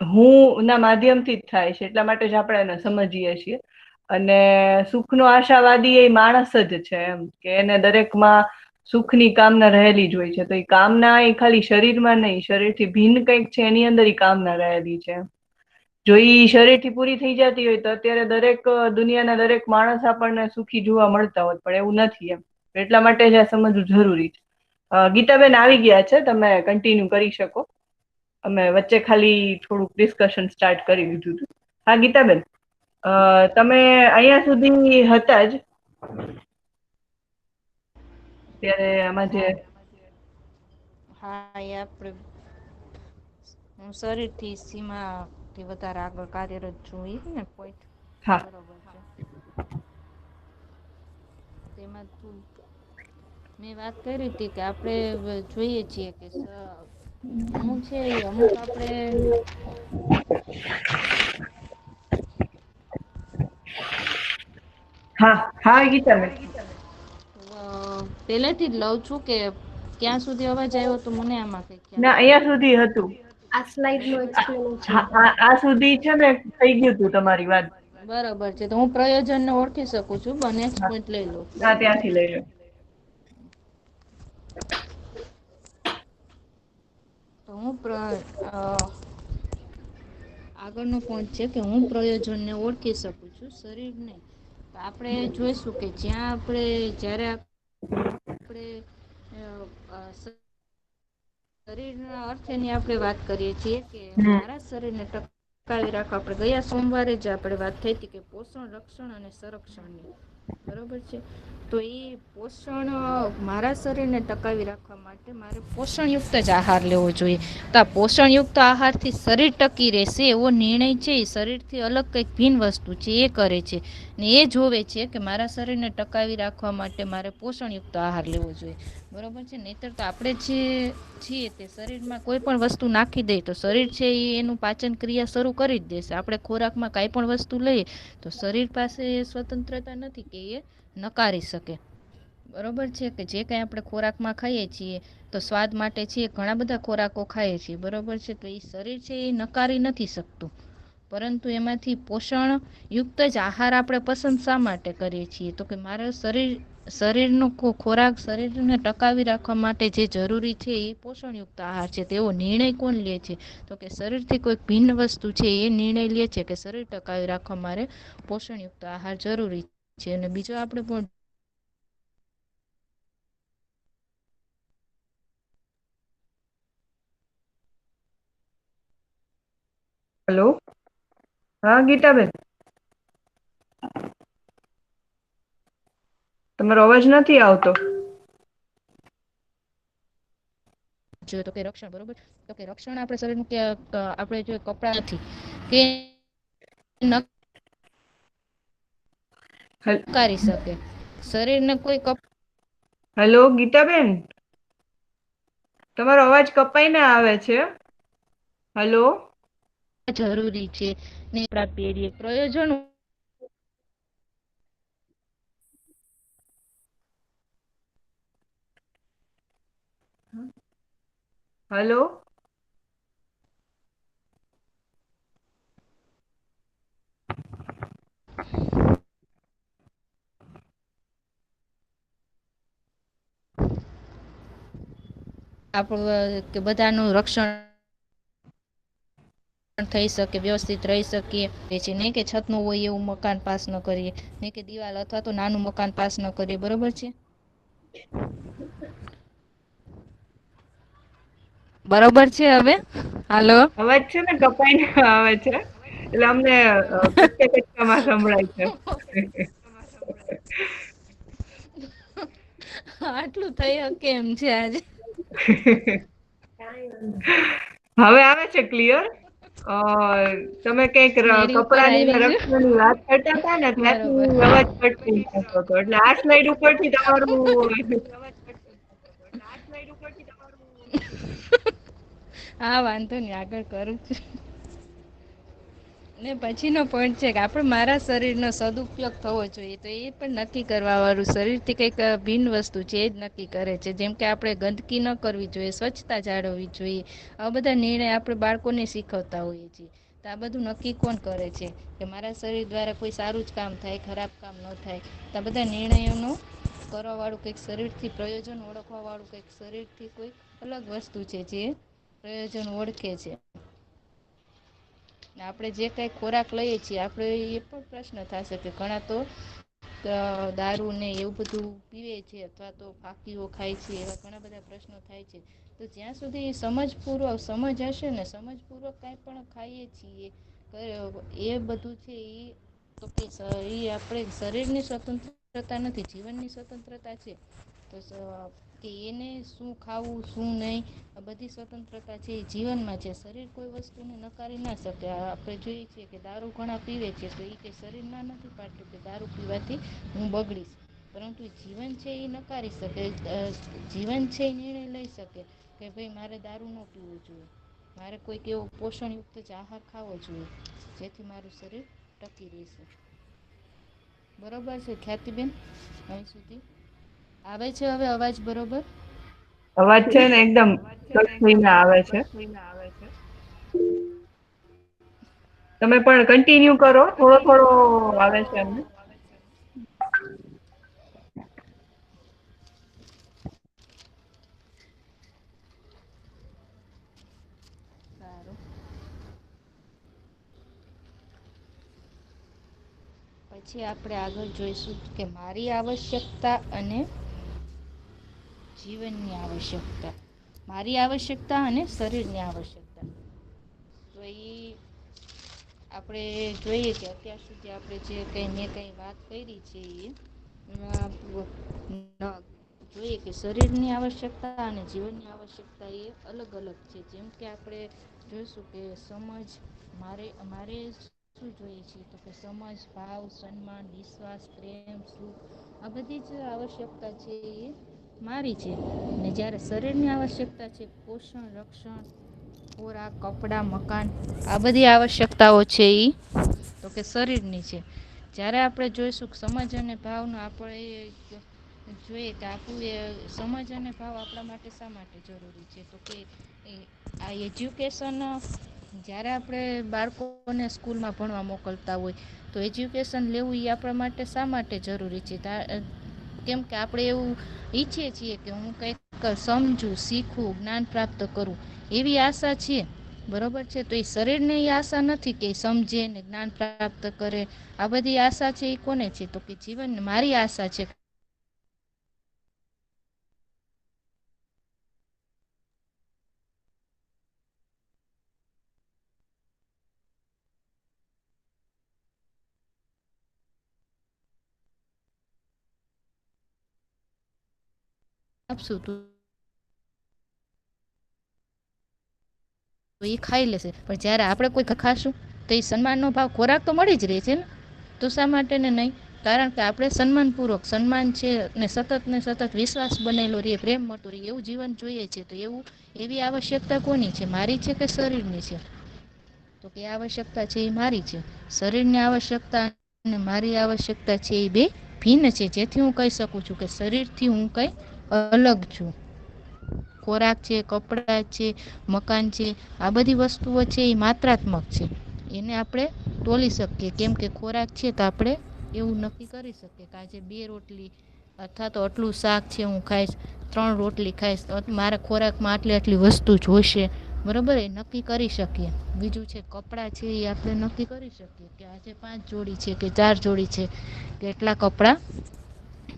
હું ના માધ્યમથી જ થાય છે, એટલા માટે જ આપણે એને સમજીએ છીએ. અને સુખનો આશાવાદી એ માણસ જ છે એમ કે એને દરેકમાં સુખની કામના રહેલી જ હોય છે. તો એ કામના એ ખાલી શરીરમાં નહીં, શરીરથી ભિન્ન કંઈક છે એની અંદર એ કામના રહેલી છે. જો ઈ શરીરથી પૂરી થઈ જતી હોય તો અત્યારે દરેક દુનિયાના દરેક માણસ આપણને સુખી જોવા મળતા હોત, પણ એવું નથી એમ. એટલા માટે જ આ સમજવું જરૂરી છે. ગીતાબેન આવી ગયા છે, તમે કન્ટિન્યુ કરી શકો. અમે વચ્ચે ખાલી થોડુંક ડિસ્કશન સ્ટાર્ટ કરી દીધું હતું. હા ગીતાબેન, તમે અહીંયા સુધી હતા જ ત્યારે આમાં જે હા, એ આપણે હું શરીરથી સીમાથી વધારે આગળ કાર્યરત છું એ ને પોઈન્ટ હા બરોબર છે. તેમાં મેં વાત કરી હતી કે આપણે જોઈએ છીએ કે હું છે એ અમુક આપણે હા હા ગીતાબેન. પહેલેથી જ લઉં છું કે ક્યાં સુધી અવાજ આવ્યો તો મને આમાં કઈ ખ્યાલ ના નથી. અહીંયા સુધી હતું. આ સ્લાઇડ નું એક્સપ્લેનેશન. આ સુધી છે ને થઈ ગયું હતું તમારી વાત. બરોબર છે, તો હું પ્રયોજનને ઓળખી શકું છું. નેક્સ્ટ પોઈન્ટ લઈ લો. હા ત્યાંથી લઈ લો. તો હું આગળનો પોઈન્ટ છે કે હું પ્રયોજનને ઓળખી શકું છું, શરીર નહીં. તો આપણે જોઈશું કે જ્યારે આપણે શરીરના અર્થની આપણે વાત કરીએ છીએ કે મારા શરીરને ટકાવી રાખવા, આપણે ગયા સોમવારે જ આપણે વાત થઈ હતી કે પોષણ, રક્ષણ અને સંરક્ષણની, બરોબર છે. તો એ પોષણ મારા શરીરને ટકાવી રાખવા માટે મારે પોષણયુક્ત જ આહાર લેવો જોઈએ. તો આ પોષણયુક્ત આહારથી શરીર ટકી રહેશે એવો નિર્ણય છે એ શરીરથી અલગ કંઈક ભિન્ન વસ્તુ છે એ કરે છે ને એ જોવે છે કે મારા શરીરને ટકાવી રાખવા માટે મારે પોષણયુક્ત આહાર લેવો જોઈએ, બરોબર છે. નહીંતર તો આપણે જે છીએ તે શરીરમાં કોઈ પણ વસ્તુ નાખી દે તો શરીર છે એ એનું પાચન ક્રિયા શરૂ કરી જ દેશે. આપણે ખોરાકમાં કાંઈ પણ વસ્તુ લઈએ તો શરીર પાસે સ્વતંત્રતા નથી કે એ નકારી શકે, બરોબર છે કે જે કંઈ આપણે ખોરાકમાં ખાઈએ છીએ તો સ્વાદ માટે છે ઘણા બધા ખોરાકો ખાઈએ છીએ, બરોબર છે. તો એ શરીર છે એ નકારી નથી શકતું, પરંતુ એમાંથી પોષણ યુક્ત જ આહાર આપણે પસંદ શા માટે કરીએ છીએ? તો કે મારા શરીરનો ખોરાક શરીરને ટકાવી રાખવા માટે જે જરૂરી છે એ પોષણયુક્ત આહાર છે. તેવો નિર્ણય કોણ લે છે? તો કે શરીરથી કોઈક ભિન્ન વસ્તુ છે એ નિર્ણય લે છે કે શરીર ટકાવી રાખવા મારે પોષણયુક્ત આહાર જરૂરી છે. અને બીજો આપણે પણ હેલો, હા ગીતાબેન, તમારો અવાજ નથી આવતો. જોઈએ તો કે રક્ષણ, બરોબર. તો કે રક્ષણ આપણે શરીરનું કે આપણે જો કપડા નથી કે નકારી શકે શરીરને કોઈ હેલો ગીતાબેન, તમારો અવાજ કપાઈને આવે છે. હેલો, જરૂરી છે ને આપણા પેઢીએ પ્રયોજન હેલો, આપણું કે બધાનું રક્ષણ થઈ શકે, વ્યવસ્થિત રહી શકીએ. છે નહીં કે છત નું હોય એવું મકાન પાસ ન કરીએ, નહીં કે દિવાલ અથવા તો નાનું મકાન પાસ ન કરીએ, બરોબર છે. બરોબર છે. હવે હાલો, અવાજ છે ને કપાઈને આવે છે, એટલે અમને કચકા કચકામાં સંભળાય છે. આટલું થઈ શકે એમ છે આજે. હવે આવે છે ક્લિયર. તમે કઈક મેરી ઉપર કપડાની ને આવી છું. રક્ષણની વાત કરતા હતા ને, બરોબર. ત્યાંથી અવાજ કટ થઈ જતો હતો. એટલે આ સ્લાઇડ ઉપરથી તમારું હા, વાંધો નહી, આગળ કરું છું. ને પછીનો પોઈન્ટ છે કે આપણે મારા શરીરનો સદુપયોગ થવો જોઈએ, તો એ પણ નક્કી કરવા વાળું શરીરથી કંઈક ભિન્ન વસ્તુ છે એ જ નક્કી કરે છે. જેમ કે આપણે ગંદકી ન કરવી જોઈએ, સ્વચ્છતા જાળવવી જોઈએ. આ બધા નિર્ણય આપણે બાળકોને શીખવતા હોઈએ છીએ. તો આ બધું નક્કી કોણ કરે છે કે મારા શરીર દ્વારા કોઈ સારું જ કામ થાય, ખરાબ કામ ન થાય? તો આ બધા નિર્ણયોનો કરવા વાળું કંઈક શરીરથી પ્રયોજન ઓળખવા વાળું કંઈક શરીરથી કોઈ અલગ વસ્તુ છે જે પ્રયોજન ઓળખે છે. આપણે જે કઈ ખોરાક લઈએ છીએ, આપણે એ પણ પ્રશ્ન થશે કે ઘણા તો દારૂ ને એવું બધું પીવે છે અથવા તો ફાકીઓ ખાય છે, એવા ઘણા બધા પ્રશ્નો થાય છે. તો જ્યાં સુધી સમજ હશે ને, સમજપૂર્વક કઈ પણ ખાઈએ છીએ એ બધું છે એ તો કે એ આપણે શરીરની સ્વતંત્રતા નથી, જીવનની સ્વતંત્રતા છે. તો કે એને શું ખાવું શું નહી, આ બધી સ્વતંત્રતા છે એ જીવનમાં છે. શરીર કોઈ વસ્તુને નકારી ના શકે. આપણે જોઈએ છીએ કે દારૂ ઘણા પીવે છે, તો એ કે શરીર ના નથી પાડતું કે દારૂ પીવાથી હું બગડીશ, પરંતુ જીવન છે એ નકારી શકે. જીવન છે એ નિર્ણય લઈ શકે કે ભાઈ મારે દારૂ ન પીવું જોઈએ, મારે કોઈક એવો પોષણયુક્ત જ આહાર ખાવો જોઈએ જેથી મારું શરીર ટકી રહેશે. બરોબર છે ખ્યાતિબેન? અહીં સુધી આવે છે હવે અવાજ બરોબર? અવાજ છે ને એકદમ કટ થઈને આવે છે. તમે પણ કન્ટિન્યુ કરો, થોડો થોડો આવે છે એમને. સારું. પછી આપણે આગળ જોઈશું કે મારી આવશ્યકતા અને જીવનની આવશ્યકતા, મારી આવશ્યકતા અને શરીરની આવશ્યકતા. તો એ આપણે જોઈએ કે અત્યાર સુધી આપણે જે મેં કઈ વાત કરી છે એ જોઈએ કે શરીરની આવશ્યકતા અને જીવનની આવશ્યકતા એ અલગ અલગ છે. જેમ કે આપણે જોઈશું કે અમારે શું જોઈએ છે તો કે સમજ, ભાવ, સન્માન, વિશ્વાસ, પ્રેમ, સુખ, આ બધી જ આવશ્યકતા છે એ મારી છે. ને જયારે શરીરની આવશ્યકતા છે પોષણ, રક્ષણ, ખોરાક, કપડા, મકાન, આ બધી આવશ્યકતાઓ છે ઈ તો કે શરીરની છે. જ્યારે આપણે જોઈશું સમજ અને ભાવનો આપણે જોઈએ કે આપણું સમજ અને ભાવ આપણા માટે શા માટે જરૂરી છે. તો કે આ એજ્યુકેશન જ્યારે આપણે બાળકોને સ્કૂલમાં ભણવા મોકલતા હોય તો એજ્યુકેશન લેવું એ આપણા માટે શા માટે જરૂરી છે. કેમ કે આપણે એવું ઈચ્છીએ છીએ કે હું કંઈક સમજું, શીખું, જ્ઞાન પ્રાપ્ત કરું એવી આશા છે. બરોબર છે. તો એ શરીરને એ આશા નથી કે સમજે ને જ્ઞાન પ્રાપ્ત કરે. આ બધી આશા છે એ કોને છે? તો કે જીવન મારી આશા છે. આપશું તો એ ખાઈ લેશે. પણ જ્યારે આપણે કોઈ ખાશું તો એ સન્માનનો ભાવ ખોરાક તો મળી જ રહે છે ને. તો શા માટે ને નહીં? કારણ કે આપણે સન્માનપૂર્વક સન્માન છે ને સતત વિશ્વાસ બનેલો રહે, પ્રેમ મળતો રહે એવું જીવન જોઈએ છે. તો એવી આવશ્યકતા કોની છે? મારી છે કે શરીરની છે? તો કે આવશ્યકતા છે એ મારી છે. શરીરની આવશ્યકતા અને મારી આવશ્યકતા છે એ બે ભિન્ન છે. જેથી હું કહી શકું છું કે શરીરથી હું કંઈ અલગ છું. ખોરાક છે, કપડાં છે, મકાન છે, આ બધી વસ્તુઓ છે એ માત્રાત્મક છે. એને આપણે તોલી શકીએ. કેમ કે ખોરાક છે તો આપણે એવું નક્કી કરી શકીએ કે આજે 2 રોટલી અથવા તો આટલું શાક છે હું ખાઈશ, 3 રોટલી ખાઈશ, મારા ખોરાકમાં આટલી વસ્તુ જોઈશે. બરોબર, એ નક્કી કરી શકીએ. બીજું છે કપડાં છે એ આપણે નક્કી કરી શકીએ કે આજે 5 જોડી છે કે 4 જોડી છે કે એટલા કપડાં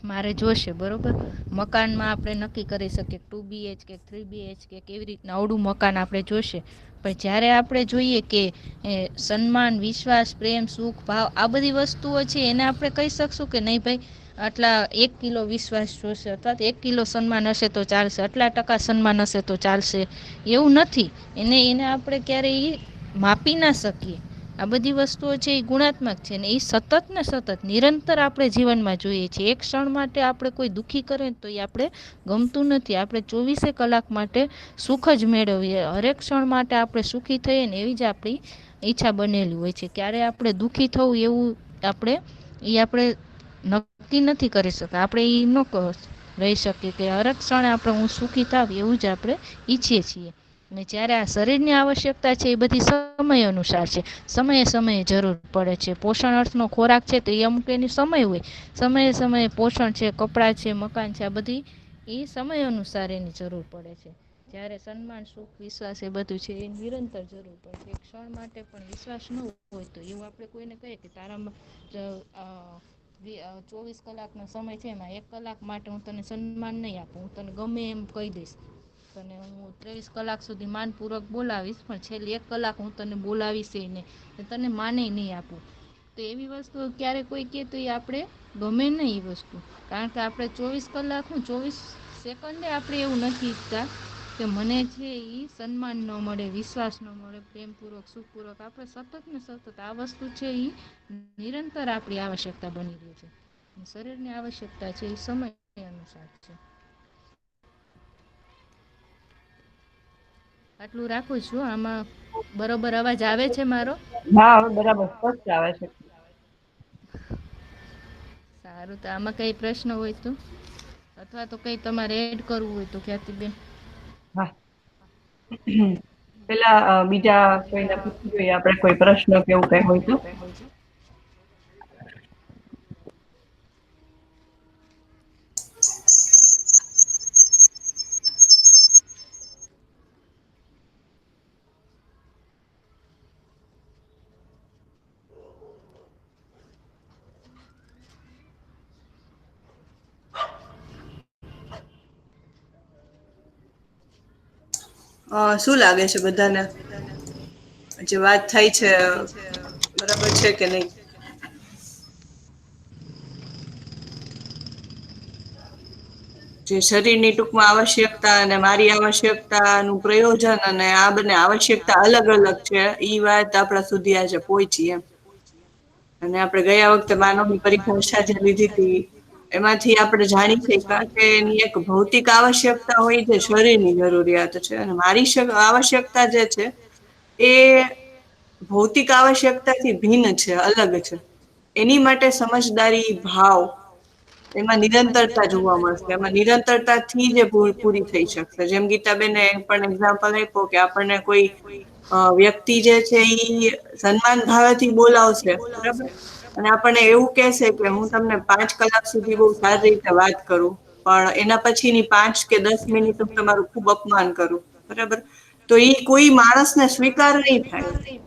મારે જોશે. બરોબર, મકાનમાં આપણે નક્કી કરી શકીએ 2 BHK 3 BHK કેવી રીતના અવડું મકાન આપણે જોશે. પણ જ્યારે આપણે જોઈએ કે સન્માન, વિશ્વાસ, પ્રેમ, સુખ, ભાવ આ બધી વસ્તુઓ છે એને આપણે કહી શકશું કે નહીં ભાઈ આટલા 1 કિલો વિશ્વાસ જોશે અથવા તો 1 કિલો સન્માન હશે તો ચાલશે, આટલા ટકા સન્માન હશે તો ચાલશે. એવું નથી. એને આપણે ક્યારેય માપી ના શકીએ. આ બધી વસ્તુઓ છે એ ગુણાત્મક છે ને એ સતત નિરંતર આપણે જીવનમાં જોઈએ છીએ. એક ક્ષણ માટે આપણે કોઈ દુઃખી કરે તો એ આપણે ગમતું નથી. આપણે 24 કલાક માટે સુખ જ મેળવીએ. હરેક ક્ષણ માટે આપણે સુખી થઈએ ને એવી જ આપણી ઈચ્છા બનેલી હોય છે. ક્યારે આપણે દુઃખી થવું એવું આપણે નક્કી નથી કરી શકતા. આપણે એ ન રહી શકીએ કે હરેક ક્ષણે આપણે હું સુખી થાવ એવું જ આપણે ઈચ્છીએ છીએ. અને જ્યારે આ શરીરની આવશ્યકતા છે એ બધી સમય અનુસાર છે. સમયે જરૂર પડે છે. પોષણ અર્થનો ખોરાક છે તો એ અમુક એની સમય હોય. સમયે પોષણ છે, કપડાં છે, મકાન છે, આ બધી એ સમય અનુસાર એની જરૂર પડે છે. જ્યારે સન્માન, સુખ, વિશ્વાસ એ બધું છે એ નિરંતર જરૂર પડે છે. એક ક્ષણ માટે પણ વિશ્વાસ ન હોય તો એવું આપણે કોઈને કહીએ કે તારામાં 24 કલાકનો સમય છે એમાં 1 કલાક માટે હું તને સન્માન નહીં આપું, હું તને ગમે એમ કહી દઈશ, તને હું 23 કલાક સુધી માનપૂર્વક બોલાવીશ પણ છેલ્લી 1 કલાક હું તને બોલાવીશ નહીં, તને માને નહીં આપું. તો એવી વસ્તુ ક્યારે કોઈ કહે તો એ આપણે ગમે નહીં એ વસ્તુ. કારણ કે આપણે 24 કલાક 24 સેકન્ડે આપણે એવું નથી ઈચ્છતા કે મને છે એ સન્માન ન મળે, વિશ્વાસ ન મળે, પ્રેમપૂર્વક, સુખપૂર્વક. આપણે સતત આ વસ્તુ છે એ નિરંતર આપણી આવશ્યકતા બની રહી છે. શરીરની આવશ્યકતા છે એ સમય અનુસાર છે. આટલું રાખું છું. આમાં બરોબર અવાજ આવે છે મારો? હા, હવે બરાબર સ્પષ્ટ આવે છે. સારું, તો આમાં કઈ પ્રશ્ન હોય તો અથવા તો કઈ તમારે એડ કરવું હોય તો ખ્યાતિબેન. હા, પેલા બીજા કોઈને પૂછવું જોઈએ આપણે કોઈ પ્રશ્ન કે એવું કઈ હોય તો. શું લાગે છે બધાને? જે વાત થઈ છે બરાબર છે કે નહીં? જે શરીરની ટૂંકમાં આવશ્યકતા અને મારી આવશ્યકતાનું પ્રયોજન અને આ બંને આવશ્યકતા અલગ અલગ છે એ વાત આપણા સુધી આજે પહોંચી એમ. અને આપણે ગયા વખતે માનવની પરિભાષા જે લીધી હતી એમાંથી આપણે જાણી શક્યા કે એની એક ભૌતિક આવશ્યકતા હોય જે શરીરની જરૂરિયાત છે અને મારી આવશ્યકતા જે છે એ ભૌતિક આવશ્યકતાથી ભિન્ન છે, અલગ છે. એની માટે સમજદારી, ભાવ એમાં નિરંતરતા જોવા મળશે. એમાં નિરંતરતાથી જ પૂરી થઈ શકશે. જેમ ગીતાબેને પણ એક્ઝામ્પલ આપ્યો કે આપણને કોઈ વ્યક્તિ જે છે એ સન્માન ભાવેથી બોલાવશે, બરાબર, અને આપણને એવું કહેશે કે હું તમને 5 કલાક સુધી બહુ સારી રીતે વાત કરું, પણ એના પછીની 5 કે 10 મિનિટ હું તમારું ખૂબ અપમાન કરું, બરાબર, તો એ કોઈ માણસને સ્વીકાર નહીં થાય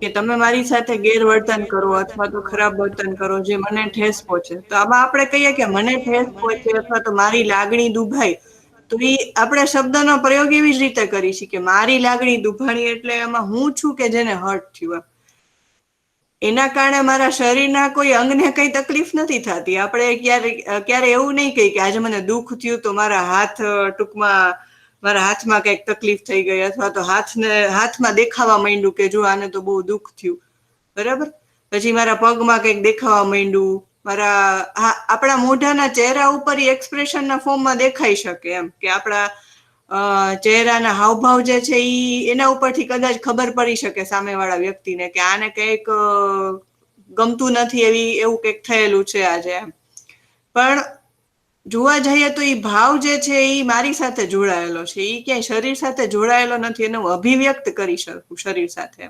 કે તમે મારી સાથે ગેરવર્તન કરો અથવા તો ખરાબ વર્તન કરો જે મને ઠેસ પહોંચે. તો આમાં આપણે કહીએ કે મને ઠેસ પહોંચે અથવા તો મારી લાગણી દુભાય, તો એ આપણે શબ્દનો પ્રયોગ એવી જ રીતે કરી છીએ કે મારી લાગણી દુભાણી, એટલે એમાં હું છું કે જેને હર્ટ થયું. એના કારણે મારા શરીરના કોઈ અંગને કઈ તકલીફ નથી થતી. આપણે ક્યારે એવું નહીં કહી કે આજે મને દુઃખ થયું તો મારા હાથમાં કઈક તકલીફ થઈ ગઈ અથવા તો હાથમાં દેખાવા માંડ્યું કે જો આને તો બહુ દુઃખ થયું, બરાબર, પછી મારા પગમાં કંઈક દેખાવા માંડ્યું, આપણા મોઢાના ચહેરા ઉપર એક્સપ્રેશનના ફોર્મમાં દેખાઈ શકે, એમ કે આપણા ચહેરાના હાવભાવ જે છે એના ઉપરથી કદાચ ખબર પડી શકે સામેવાળા વ્યક્તિને કે આને કંઈક ગમતું નથી, એવું કંઈક થયેલું છે આજે, એમ. પણ જોવા જઈએ તો એ ભાવ જે છે એ મારી સાથે જોડાયેલો છે, એ ક્યાંય શરીર સાથે જોડાયેલો નથી, એને હું અભિવ્યક્ત કરી શકું શરીર સાથે.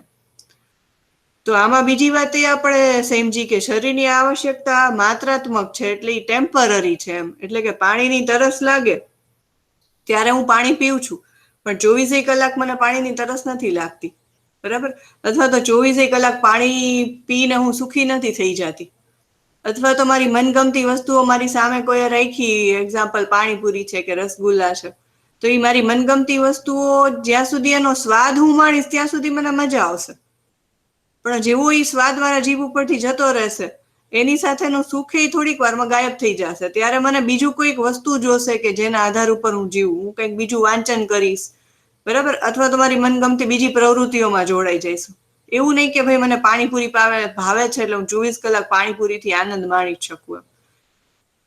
તો આમાં બીજી વાત એ આપણે સમજી કે શરીરની આવશ્યકતા માત્રાત્મક છે, એટલે એ ટેમ્પરરી છે, એમ. એટલે કે પાણીની તરસ લાગે ત્યારે હું પાણી પીઉં છું, પણ 24 કલાક મને પાણીની તરસ નથી લાગતી, બરાબર, અથવા તો 24 કલાક પાણી પીને હું સુખી નથી થઈ જતી, અથવા તો મારી મનગમતી વસ્તુઓ મારી સામે કોઈ રાખી, એક્ઝામ્પલ પાણીપુરી છે કે રસગુલ્લા છે, તો એ મારી મનગમતી વસ્તુઓ જ્યાં સુધી એનો સ્વાદ હું માણીશ ત્યાં સુધી મને મજા આવશે, પણ જેવો એ સ્વાદ મારા જીભ ઉપરથી જતો રહેશે એની સાથેનું સુખ એ થોડીક વારમાં ગાયબ થઈ જશે. ત્યારે મને બીજું કોઈક વસ્તુ જોશે કે જેના આધાર ઉપર હું જીવું, હું કંઈક બીજું વાંચન કરીશ, બરાબર, અથવા તો મારી મનગમતી બીજી પ્રવૃત્તિઓમાં જોડાઈ જઈશ. એવું નહીં કે ભાઈ મને પાણીપુરી ભાવે છે એટલે હું 24 કલાક પાણીપુરીથી આનંદ માણી શકું,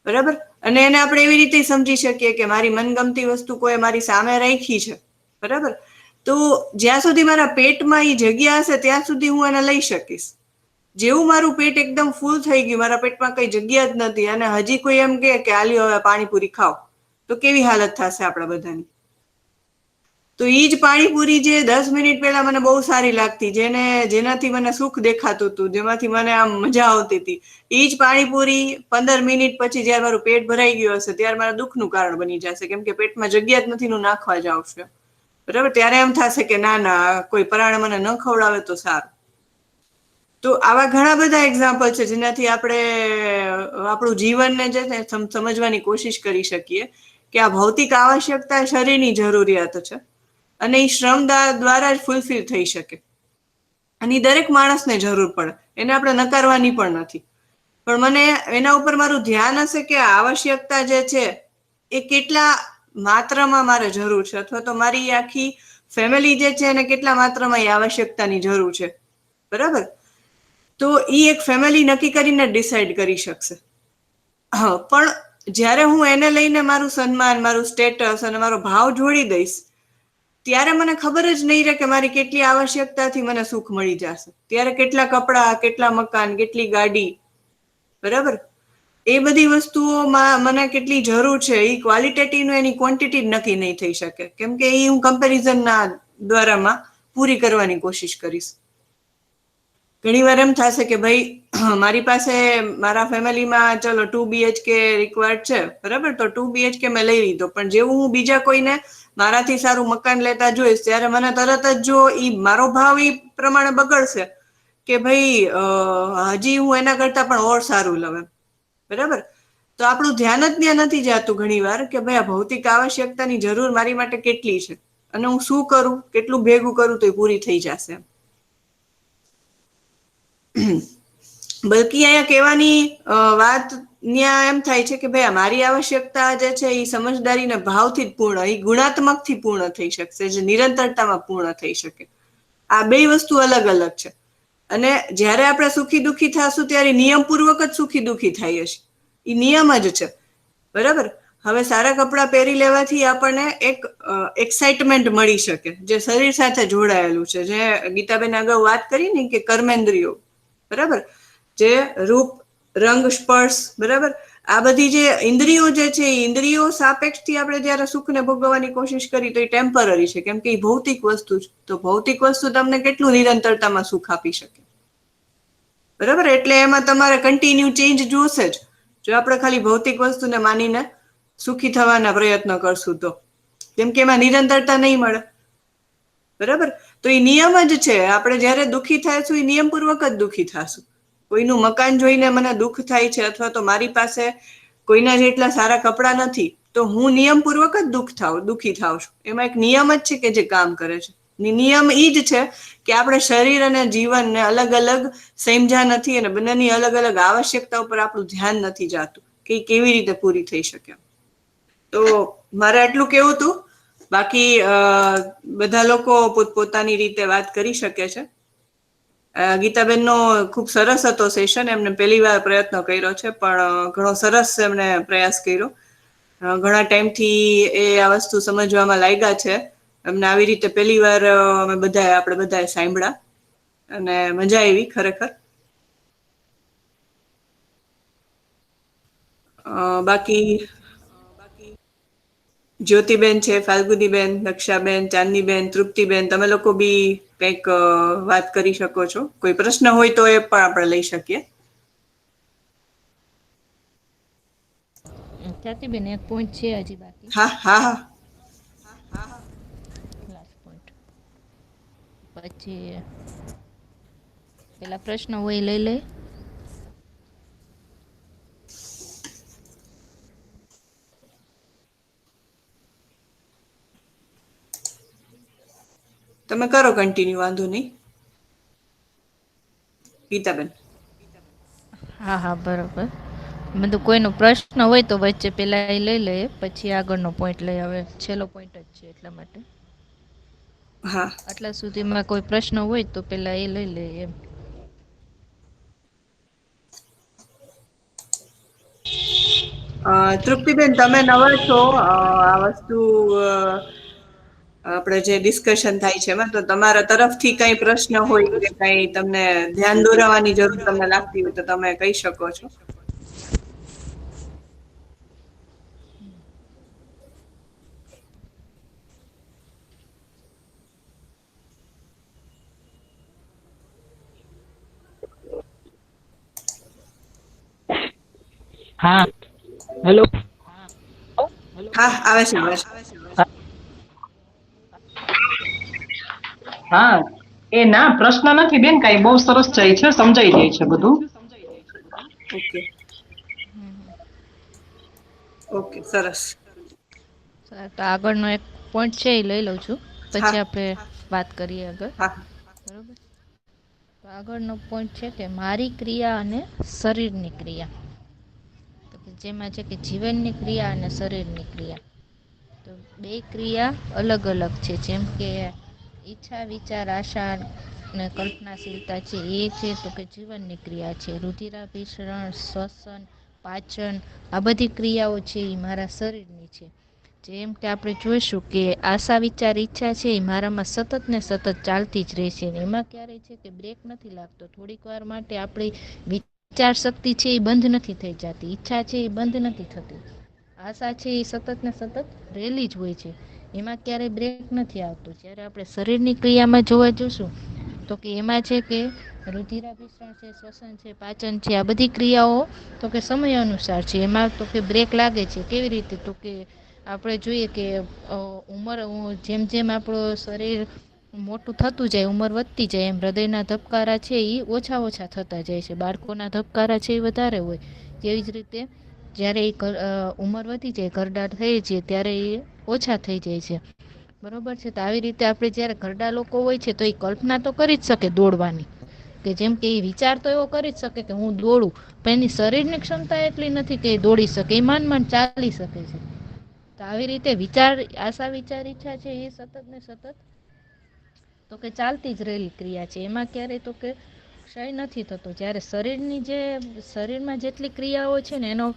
બરાબર. અને એને આપણે એવી રીતે સમજી શકીએ કે મારી મનગમતી વસ્તુ કોઈ મારી સામે રાખી છે, બરાબર, તો જ્યાં સુધી મારા પેટમાં એ જગ્યા હશે ત્યાં સુધી હું એને લઈ શકીશ. જેવું મારું પેટ એકદમ ફૂલ થઈ ગયું, મારા પેટમાં કઈ જગ્યા જ નથી, અને હજી કોઈ એમ કે હાલ્યો હવે પાણીપુરી ખાઓ, તો કેવી હાલત થશે આપણા બધાની. તો એ જ પાણીપુરી જે 10 મિનિટ પહેલા મને બહુ સારી લાગતી, જેનાથી મને સુખ દેખાતું હતું, જેમાંથી મને આમ મજા આવતી હતી, એ જ પાણીપુરી 15 મિનિટ પછી જયારે મારું પેટ ભરાઈ ગયું હશે ત્યારે મારા દુઃખનું કારણ બની જશે, કેમ કે પેટમાં જગ્યા જ નથી, નાખવા જ આવશે, બરાબર. ત્યારે એમ થશે કે ના કોઈ પરાણે મને ન ખવડાવે તો સારું. તો આવા ઘણા બધા એક્ઝામ્પલ છે જેનાથી આપણે આપણું જીવનને જે છે સમજવાની કોશિશ કરી શકીએ કે આ ભૌતિક આવશ્યકતા શરીરની જરૂરિયાત છે અને એ શ્રમ દ્વારા જ ફૂલફિલ થઈ શકે, અને દરેક માણસને જરૂર પડે, એને આપણે નકારવાની પણ નથી. પણ મને એના ઉપર મારું ધ્યાન હશે કે આવશ્યકતા જે છે એ કેટલા માત્રામાં મારે જરૂર છે, અથવા તો મારી આખી ફેમિલી જે છે એને કેટલા માત્રામાં એ આવશ્યકતાની જરૂર છે, બરાબર. તો એ એક ફેમિલી નક્કી કરીને ડિસાઈડ કરી શકશે. હા, પણ જ્યારે હું એને લઈને મારું સન્માન, મારું સ્ટેટસ અને મારો ભાવ જોડી દઈશ ત્યારે મને ખબર જ નહીં રહે કે મારી કેટલી આવશ્યકતાથી મને સુખ મળી જશે. ત્યારે કેટલા કપડાં, કેટલા મકાન, કેટલી ગાડી, બરાબર, એ બધી વસ્તુઓમાં મને કેટલી જરૂર છે એ ક્વોલિટેટિવનું એની ક્વોન્ટિટી નક્કી નહીં થઈ શકે, કેમ કે એ હું કમ્પેરિઝનના દ્વારામાં પૂરી કરવાની કોશિશ કરીશ. ઘણી વાર એમ થશે કે ભાઈ મારી પાસે મારા ફેમિલીમાં ચલો 2 BHK રિક્વાયર્ડ છે, બરાબર, તો 2 BHK મેં લઈ લીધો, પણ જેવું હું બીજા કોઈને મારાથી સારું મકાન લેતા જોઈશ ત્યારે મને તરત જ જો મારો ભાવ એ પ્રમાણે બગડશે કે ભાઈ હજી હું એના કરતા પણ ઓર સારું લઉં, બરાબર. તો આપણું ધ્યાન જ ત્યાં નથી જતું ઘણી વાર કે ભાઈ આ ભૌતિક આવશ્યકતાની જરૂર મારી માટે કેટલી છે અને હું શું કરું, કેટલું ભેગું કરું તો એ પૂરી થઈ જશે. બલકી અહીંયા કહેવાની વાત ત્યાં એમ થાય છે કે ભાઈ મારી આવશ્યકતા જે છે એ સમજદારીના ભાવથી જ પૂર્ણ, એ ગુણાત્મકથી પૂર્ણ થઈ શકશે, જે નિરંતરતામાં પૂર્ણ થઈ શકે. આ બે વસ્તુ અલગ અલગ છે. અને જ્યારે આપણે સુખી દુઃખી થશું ત્યારે નિયમપૂર્વક જ સુખી દુઃખી થઈએ છીએ, એ નિયમ જ છે, બરાબર. હવે સારા કપડાં પહેરી લેવાથી આપણને એક એક્સાઇટમેન્ટ મળી શકે જે શરીર સાથે જોડાયેલું છે, જે ગીતાબેન અગાઉ વાત કરી ને કે કર્મેન્દ્રિયો, બરાબર, જે રૂપ, રંગ, સ્પર્શ, બરાબર, આ બધી જે ઇન્દ્રિયો જે છે એ ઇન્દ્રિયો સાપેક્ષથી આપણે જયારે સુખને ભોગવવાની કોશિશ કરી તો એ ટેમ્પરરી છે, કેમ કે એ ભૌતિક વસ્તુ છે. તો ભૌતિક વસ્તુ તમને કેટલું નિરંતરતામાં સુખ આપી શકે, બરાબર? એટલે એમાં તમારે કન્ટિન્યુ ચેન્જ જોશે જ. જો આપણે ખાલી ભૌતિક વસ્તુને માનીને સુખી થવાના પ્રયત્ન કરશું તો, કેમ કે એમાં નિરંતરતા નહીં મળે, બરાબર? તો એ નિયમ જ છે. આપણે જયારે દુઃખી થઈશું એ નિયમપૂર્વક જ દુઃખી થશું. કોઈનું મકાન જોઈને મને દુઃખ થાય છે, અથવા તો મારી પાસે કોઈના જેટલા સારા કપડાં નથી, તો હું નિયમપૂર્વક જ દુઃખી થાવ છું. એમાં એક નિયમ જ છે કે જે કામ કરે છે. નિયમ ઈ જ છે કે આપણે શરીર અને જીવનને અલગ અલગ સમજ્યા નથી, અને બંનેની અલગ અલગ આવશ્યકતા ઉપર આપણું ધ્યાન નથી જાતું કે કેવી રીતે પૂરી થઈ શકે. તો મારે આટલું કેવું હતું. બાકી બધા લોકો પોતપોતાની રીતે વાત કરી શકે છે. ગીતાબેનનો ખૂબ સરસ હતો સેશન. એમને પહેલી વાર પ્રયત્ન કર્યો છે, પણ ઘણો સરસ એમને પ્રયાસ કર્યો. ઘણા ટાઈમથી એ આ વસ્તુ સમજવામાં લાગ્યા છે. એમને આવી રીતે પહેલી વાર આપણે બધાએ સાંભળ્યા અને મજા આવી ખરેખર. બાકી જ્યોતિબેન છે, ફાલ્ગુનીબેન, દક્ષાબેન, ચાંદનીબેન, તૃપ્તિબેન, તમે લોકો બી કંઈક વાત કરી શકો છો. કોઈ પ્રશ્ન હોય તો એ પણ આપણે લઈ શકીએ. ખ્યાતિબેન, એક પોઈન્ટ છે હજી બાકી. હા હા હા. Last point. પછી પેલા પ્રશ્ન હોય લઈ લે. તમે કરો કન્ટિન્યુ, વાંધો નહીં. ગીતાબેન. હા હા, બરોબર. બધું કોઈનો પ્રશ્ન હોય તો વચ્ચે પેલા એ લઈ લે, પછી આગળનો પોઈન્ટ લઈ આવે. છેલ્લો પોઈન્ટ જ છે એટલા માટે. હા, આટલા સુધીમાં કોઈ પ્રશ્ન હોય તો પેલા એ લઈ લે એમ. તૃપ્તિબેન, તમે નવા છો આ વસ્તુ આપણે જે ડિસ્કશન થાય છે એમાં, તો તમારા તરફથી કઈ પ્રશ્ન હોય કે કઈ તમને ધ્યાન દોરાવવાની જરૂર તમને લાગતી હોય તો તમે કહી શકો છો. હા, હેલો. હા, આવે છે, આવે છે. હા, એ ના પ્રશ્ન નથી બેન, કઈ બહુ સરસ જાય છે, સમજાઈ જાય છે બધું. ઓકે ઓકે, સરસ. તો આગળનો એક પોઈન્ટ છે એ લઈ લઉં છું, હા પછી આપણે વાત કરીએ આગળ. હા બરોબર. તો આગળનો પોઈન્ટ છે કે મારી ક્રિયા અને શરીરની ક્રિયા. તો કે જેમાં છે કે જીવનની ક્રિયા અને શરીરની ક્રિયા. તો બે ક્રિયા અલગ અલગ છે. જેમ કે ઈચ્છા, વિચાર, આશા ને કલ્પનાશીલતા છે, એ છે તો કે જીવનની ક્રિયા છે. રુધિરાભિસરણ, શ્વસન, પાચન, આ બધી ક્રિયાઓ છે એ મારા શરીરની છે. જેમ કે આપણે જોઈશું કે આશા, વિચાર, ઈચ્છા છે એ મારામાં સતત ને સતત ચાલતી જ રહેશે. એમાં ક્યારે છે કે બ્રેક નથી લાગતો. થોડીક વાર માટે આપણી વિચાર શક્તિ છે એ બંધ નથી થઈ જતી. ઈચ્છા છે એ બંધ નથી થતી. આશા છે એ સતત ને સતત રહેલી જ હોય છે. એમાં ક્યારેય બ્રેક નથી આવતો. જ્યારે આપણે શરીરની ક્રિયામાં જોવા જઈશું તો કે એમાં છે કે રુધિરાભિસરણ છે, શ્વસન છે, પાચન છે, આ બધી ક્રિયાઓ તો કે સમય અનુસાર છે. એમાં તો કે બ્રેક લાગે છે. કેવી રીતે? તો કે આપણે જોઈએ કે ઉંમર જેમ જેમ આપણું શરીર મોટું થતું જાય, ઉંમર વધતી જાય, એમ હૃદયના ધબકારા છે એ ઓછા ઓછા થતા જાય છે. બાળકોના ધબકારા છે એ વધારે હોય. તેવી જ રીતે જ્યારે એ ઉંમર વધી જાય, ઘરડાર થઈ છે, ત્યારે એ ઓછા થઈ જાય છે. બરોબર છે. તો આવી રીતે આપણે જયારે ઘરડા લોકો હોય છે તો એ કલ્પના તો કરી જ શકે દોડવાની, કે જેમ કે એ વિચાર તો એવો કરી જ શકે કે હું દોડું, પણ એની શરીરની ક્ષમતા એટલી નથી કે એ દોડી શકે. એ માંડ માંડ ચાલી શકે છે. તો આવી રીતે વિચાર, આશા, વિચાર, ઈચ્છા છે એ સતત ને સતત તો કે ચાલતી જ રહેલી ક્રિયા છે. એમાં ક્યારે તો કે ક્ષય નથી થતો. જ્યારે શરીરમાં જેટલી ક્રિયાઓ છે ને એનો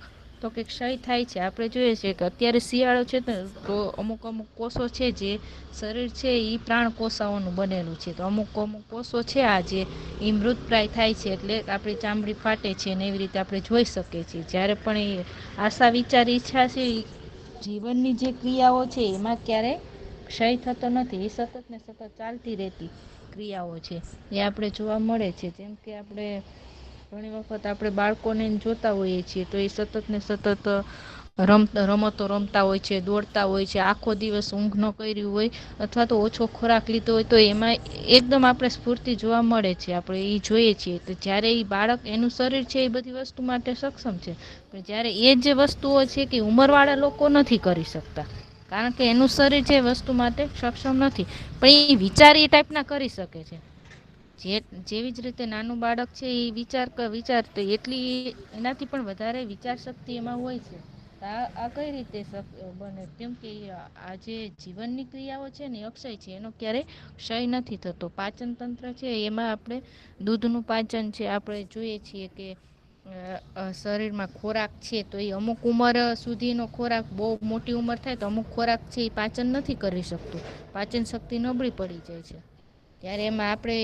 તો કે ક્ષય થાય છે. આપણે જોઈએ છીએ કે અત્યારે શિયાળો છે ને તો અમુક અમુક કોષો છે જે શરીર છે એ પ્રાણ કોષાઓનું બનેલું છે. તો અમુક અમુક કોષો છે આ જે એ મૃતપ્રાય થાય છે એટલે આપણી ચામડી ફાટે છે ને એવી રીતે આપણે જોઈ શકીએ છીએ. જ્યારે પણ એ આશા વિચાર ઈચ્છા છે જીવનની જે ક્રિયાઓ છે એમાં ક્યારેય ક્ષય થતો નથી. એ સતત ને સતત ચાલતી રહેતી ક્રિયાઓ છે એ આપણે જોવા મળે છે. જેમ કે આપણે ઘણી વખત આપણે બાળકોને જોતા હોઈએ છીએ તો એ સતત ને સતત રમતો રમતા હોય છે, દોડતા હોય છે, આખો દિવસ ઊંઘ ન કર્યું હોય અથવા તો ઓછો ખોરાક લીધો હોય તો એમાં એકદમ આપણે સ્ફૂર્તિ જોવા મળે છે. આપણે એ જોઈએ છીએ તો જ્યારે એ બાળક એનું શરીર છે એ બધી વસ્તુ માટે સક્ષમ છે, પણ જ્યારે એ જે વસ્તુઓ છે કે ઉંમરવાળા લોકો નથી કરી શકતા, કારણ કે એનું શરીર જે વસ્તુ માટે સક્ષમ નથી. પણ એ વિચાર એ ટાઈપના કરી શકે છે. જેવી જ રીતે નાનું બાળક છે એ વિચાર તો એટલી એનાથી પણ વધારે વિચાર શક્તિ એમાં હોય છે. આ કઈ રીતે બને? કેમ કે આ જે જીવનની ક્રિયાઓ છે ને અક્ષય છે, એનો ક્યારેય ક્ષય નથી થતો. પાચન તંત્ર છે એમાં આપણે દૂધનું પાચન છે, આપણે જોઈએ છીએ કે શરીરમાં ખોરાક છે તો એ અમુક ઉંમર સુધીનો ખોરાક, બહુ મોટી ઉંમર થાય તો અમુક ખોરાક છે એ પાચન નથી કરી શકતું, પાચન શક્તિ નબળી પડી જાય છે. ત્યારે એમાં આપણે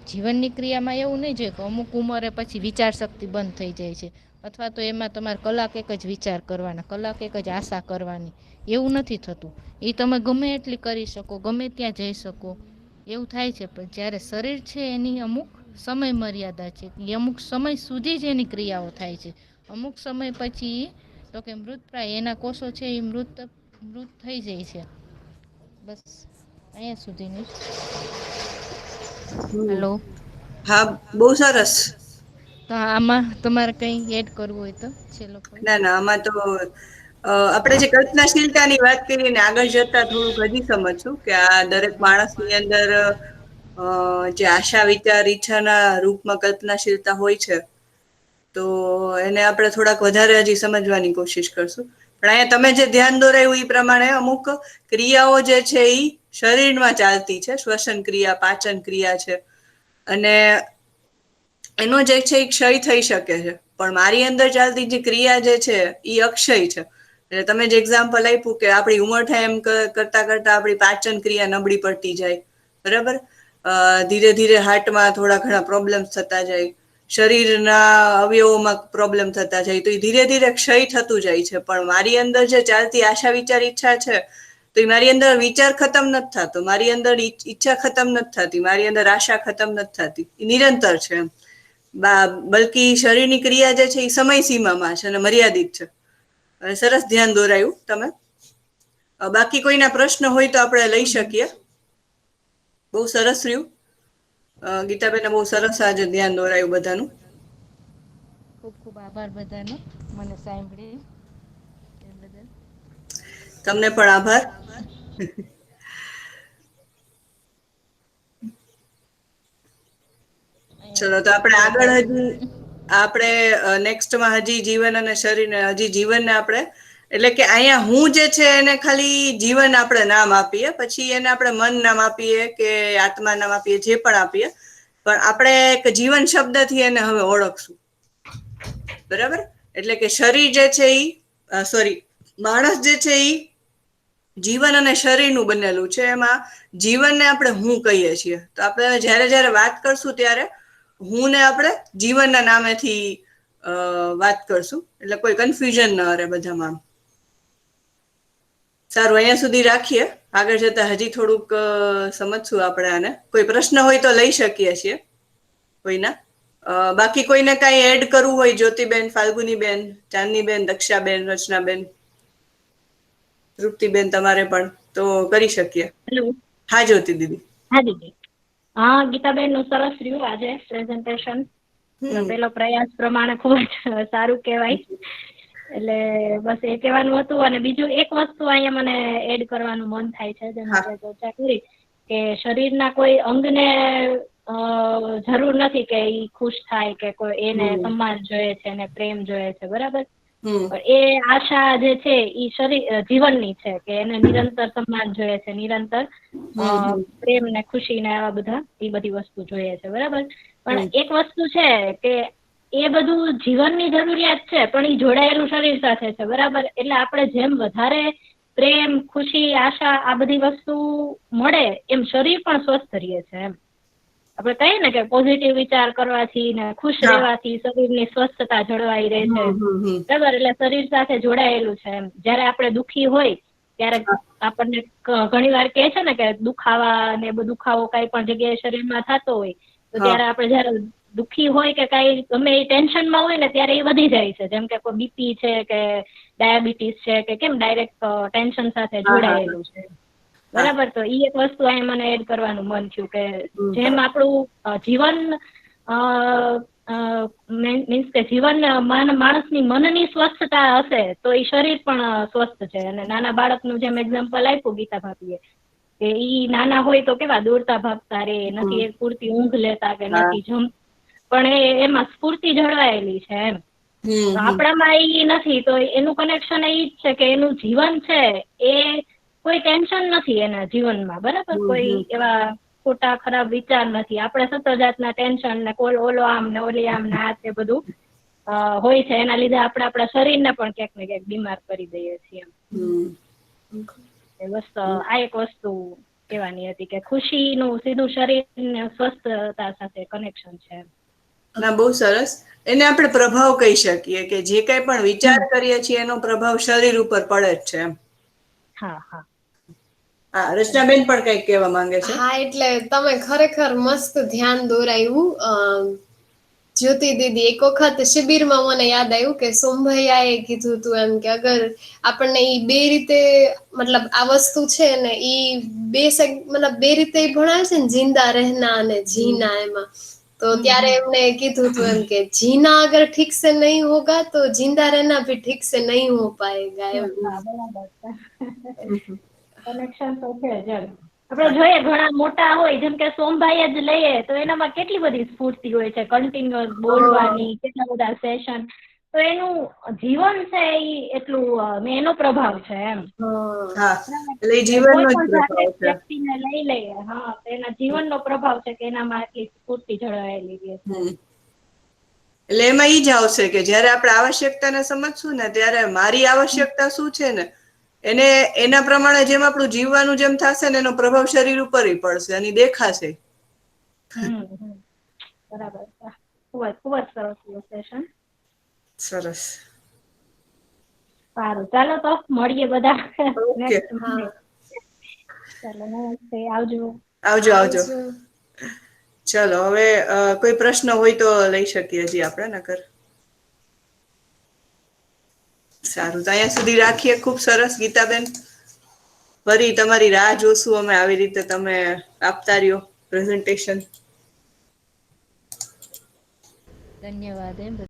જીવનની ક્રિયામાં એવું નહીં જોઈએ કે અમુક ઉંમરે પછી વિચાર શક્તિ બંધ થઈ જાય છે અથવા તો એમાં તમારે કલાક એક જ વિચાર કરવાના, કલાક એક જ આશા કરવાની, એવું નથી થતું. એ તમે ગમે એટલી કરી શકો, ગમે ત્યાં જઈ શકો એવું થાય છે. પણ જ્યારે શરીર છે એની અમુક સમય મર્યાદા છે, એ અમુક સમય સુધી જ એની ક્રિયાઓ થાય છે. અમુક સમય પછી તો કે મૃતપ્રાય એના કોષો છે એ મૃત થઈ જાય છે. બસ અહીંયા સુધીની. હેલો. હા, બહુ સરસ. તો આમાં તમારે કંઈ એડ કરવું હોય તો છેલ્લો point. ના ના, આમાં તો આપણે જે કલ્પનાશીલતાની વાત કરીને આગળ જતા થોડુંક હજી સમજશું કે આ દરેક માણસની અંદર જે આશા, વિચાર, ઈચ્છાના રૂપમાં કલ્પનાશીલતા હોય છે, તો એને આપણે થોડાક વધારે હજી સમજવાની કોશિશ કરશું. પણ અહીંયા તમે જે ધ્યાન દોરાયું એ પ્રમાણે અમુક ક્રિયાઓ જે છે એ શરીરમાં ચાલતી છે, શ્વસન ક્રિયા, પાચન ક્રિયા છે, અને એનો જે છે એ ક્ષય થઈ શકે છે. પણ મારી અંદર ચાલતી જે ક્રિયા જે છે એ અક્ષય છે. એટલે તમે જે એક્ઝામ્પલ આપ્યું કે આપણી ઉંમર થાય એમ કરતા કરતા આપણી પાચન ક્રિયા નબળી પડતી જાય, બરાબર, ધીરે ધીરે હાર્ટમાં થોડા ઘણા પ્રોબ્લેમ્સ થતા જાય, શરીરના અવયવોમાં પ્રોબ્લેમ થતા જાય, તો એ ધીરે ધીરે ક્ષય થતું જાય છે. પણ મારી અંદર જે ચાલતી આશા, વિચાર, ઈચ્છા છે તો એ મારી અંદર વિચાર ખતમ નથી થતો, મારી અંદર ઈચ્છા ખતમ નથી થતી, મારી અંદર આશા ખતમ નથી થતી, એ નિરંતર છે એમ. બલ્કિ શરીરની ક્રિયા જે છે એ સમય સીમામાં છે અને મર્યાદિત છે. અને સરસ ધ્યાન દોરાયું તમે. બાકી કોઈના પ્રશ્ન હોય તો આપણે લઈ શકીએ. બહુ સરસ રહ્યું. ગીતાબેને બહુ સરસ આજે ધ્યાન દોરાયું બધાનું. ખૂબ ખૂબ આભાર બધાનો મને સાંભળી એ બદલ. તમને પણ આભાર. ચલો તો આપણે આગળ આપણે નેક્સ્ટમાં હજી જીવન અને શરીરને હજી જીવનને આપણે, એટલે કે અહીંયા હું જે છે એને ખાલી જીવન આપણે નામ આપીએ, પછી એને આપણે મન નામ આપીએ કે આત્મા નામ આપીએ, જે પણ આપીએ, પણ આપણે એક જીવન શબ્દથી એને હવે ઓળખશું. બરાબર? એટલે કે શરીર જે છે માણસ જે છે એ જીવન અને શરીરનું બનેલું છે. એમાં જીવનને આપણે હું કહીએ છીએ. તો આપણે જ્યારે જ્યારે વાત કરશું ત્યારે હું ને આપણે જીવનના નામેથી વાત કરશું, એટલે કોઈ કન્ફ્યુઝન ન રહે બધામાં. સારું, અહીંયા સુધી રાખીએ. આગળ જતા હજી થોડુંક સમજશું આપણે આને. કોઈ પ્રશ્ન હોય તો લઈ શકીએ છીએ કોઈના. બાકી કોઈને કાંઈ એડ કરવું હોય, જ્યોતિબેન, ફાલ્ગુનીબેન, ચાંદનીબેન, દક્ષાબેન, રચનાબેન, તૃપ્તિબેન, તમારે પણ તો કરી શકીએ. હેલો. હા જ્યોતિ દીદી. હા દીદી. હા ગીતાબેન નું સરસ રહ્યું આજે પ્રેઝન્ટેશન. પેલો પ્રયાસ પ્રમાણે ખૂબ જ સારું કહેવાય. એટલે બસ એ કહેવાનું હતું. અને બીજું એક વસ્તુ અહીંયા મને એડ કરવાનું મન થાય છે, જેમ આપણે ચર્ચા કરી કે શરીરના કોઈ અંગને જરૂર નથી કે ઈ ખુશ થાય કે કોઈ એને સન્માન જોઈએ છે, એને પ્રેમ જોઈએ છે, બરાબર? એ આશા જે છે ઈ જીવનની છે કે એને નિરંતર સન્માન જોઈએ છે, નિરંતર પ્રેમ ને ખુશી ને આવા બધા એ બધી વસ્તુ જોઈએ છે, બરાબર? પણ એક વસ્તુ છે કે એ બધું જીવનની જરૂરિયાત છે, પણ એ જોડાયેલું શરીર સાથે છે, બરાબર? એટલે આપણે જેમ વધારે પ્રેમ, ખુશી, આશા આ બધી વસ્તુ મળે એમ શરીર પણ સ્વસ્થ રહે છે. એમ આપણે કહીએ ને કે પોઝિટિવ વિચાર કરવાથી ને ખુશ રહેવાથી શરીરની સ્વસ્થતા જળવાઈ રહે છે, બરાબર? એટલે શરીર સાથે જોડાયેલું છે. એમ જયારે આપણે દુઃખી હોય ત્યારે આપણને ઘણી વાર કહે છે ને કે દુખાવા ને દુખાવો કઈ પણ જગ્યાએ શરીરમાં થતો હોય તો ત્યારે આપણે જયારે દુઃખી હોય કે કઈ ગમે એ ટેન્શનમાં હોય ને ત્યારે એ વધી જાય છે, જેમ કે કોઈ બીપી છે કે ડાયાબિટીસ છે કે કેમ ડાયરેક્ટ ટેન્શન સાથે જોડાયેલું છે, બરાબર? તો એ એક વસ્તુ અહીં મને એડ કરવાનું મન થયું કે જેમ આપણું જીવન મીન્સ કે જીવન માણસની મનની સ્વસ્થતા હશે તો એ શરીર પણ સ્વસ્થ છે. અને નાના બાળકનું જેમ એક્ઝામ્પલ આપ્યું ગીતા ભાભીએ કે ઈ નાના હોય તો કેવા દોડતા ભાગતા રે, નથી એક પૂરતી ઊંઘ લેતા કે નથી પણ એમાં સ્ફૂર્તિ જળવાયેલી છે. એમ આપણામાં એ નથી, તો એનું કનેક્શન એ જ છે કે એનું જીવન છે એ કોઈ ટેન્શન નથી એના જીવનમાં, બરાબર? કોઈ એવા ખોટા ખરાબ વિચાર નથી. આપણે સતત જાતના ટેન્શન ને ઓલો આમ ને ઓલી આમ ને આ તે બધું હોય છે, એના લીધે આપણે આપણા શરીરને પણ ક્યાંક ને ક્યાંક બીમાર કરી દઈએ છીએ. આ એક વસ્તુ કહેવાની હતી કે ખુશીનું સીધું શરીર સ્વસ્થતા સાથે કનેક્શન છે. ના, બહુ સરસ. એને આપણે પ્રભાવ કહી શકીએ કે જે કઈ પણ વિચાર કરીએ છીએ એનો પ્રભાવ શરીર ઉપર પડે જ છે. એમ. હા હા હા, રચનાબેન પણ કઈક કહેવા માંગે છે. હા, એટલે તમે ખરેખર મસ્ત ધ્યાન દોરાયું. જ્યોતિ દીદી, એક વખત શિબિરમાં મને યાદ આવ્યું કે સોમભૈયાએ કીધું હતું એમ કે અગર આપણને ઈ બે રીતે મતલબ આ વસ્તુ છે ને ઈ મતલબ બે રીતે ભણાય છે ને, જિંદા રહેના અને જીના, એમાં તો ત્યારે એમને કીધું હતું એમ કે જીના અગર ઠીક સે નહીં હોગા તો જિંદા રહેના ભી ઠીક સે નહીં હો પાએગા. કનેક્શન તો છે જ. આપણે જોઈએ ઘણા મોટા હોય જેમ કે સોમભાઈ જ લઈએ તો એનામાં કેટલી બધી સ્ફૂર્તિ હોય છે, કન્ટિન્યુઅસ બોલવાની, કેટલા બધા સેશન, તો એનું જીવન છે એ એટલું એનો પ્રભાવ છે. એમ કોઈ પણ જાતે વ્યક્તિને લઈ લઈએ, હા, તો એના જીવનનો પ્રભાવ છે કે એનામાં એટલી સ્ફૂર્તિ જળવાયેલી છે. એટલે એમાં ઈ જ આવશે કે જયારે આપણે આવશ્યકતાને સમજશું ને ત્યારે મારી આવશ્યકતા શું છે ને એને એના પ્રમાણે જેમ આપણું જીવવાનું જેમ થશે ને એનો પ્રભાવ શરીર ઉપર પડશે અને દેખાશે. બરાબર. ખૂબ જ સરસ સેશન. સરસ. સારું, ચાલો તો મળીએ બધા. ઓકે. ચાલો, નમસ્તે, આવજો. આવજો. ચલો, હવે કોઈ પ્રશ્ન હોય તો લઈ શકીએ છીએ આપણે. નકર સારું, તો અહીંયા સુધી રાખીએ. ખૂબ સરસ ગીતાબેન. ફરી તમારી રાહ જોશું અમે, આવી રીતે તમે આપતા રહ્યો પ્રેઝન્ટેશન. ધન્યવાદ.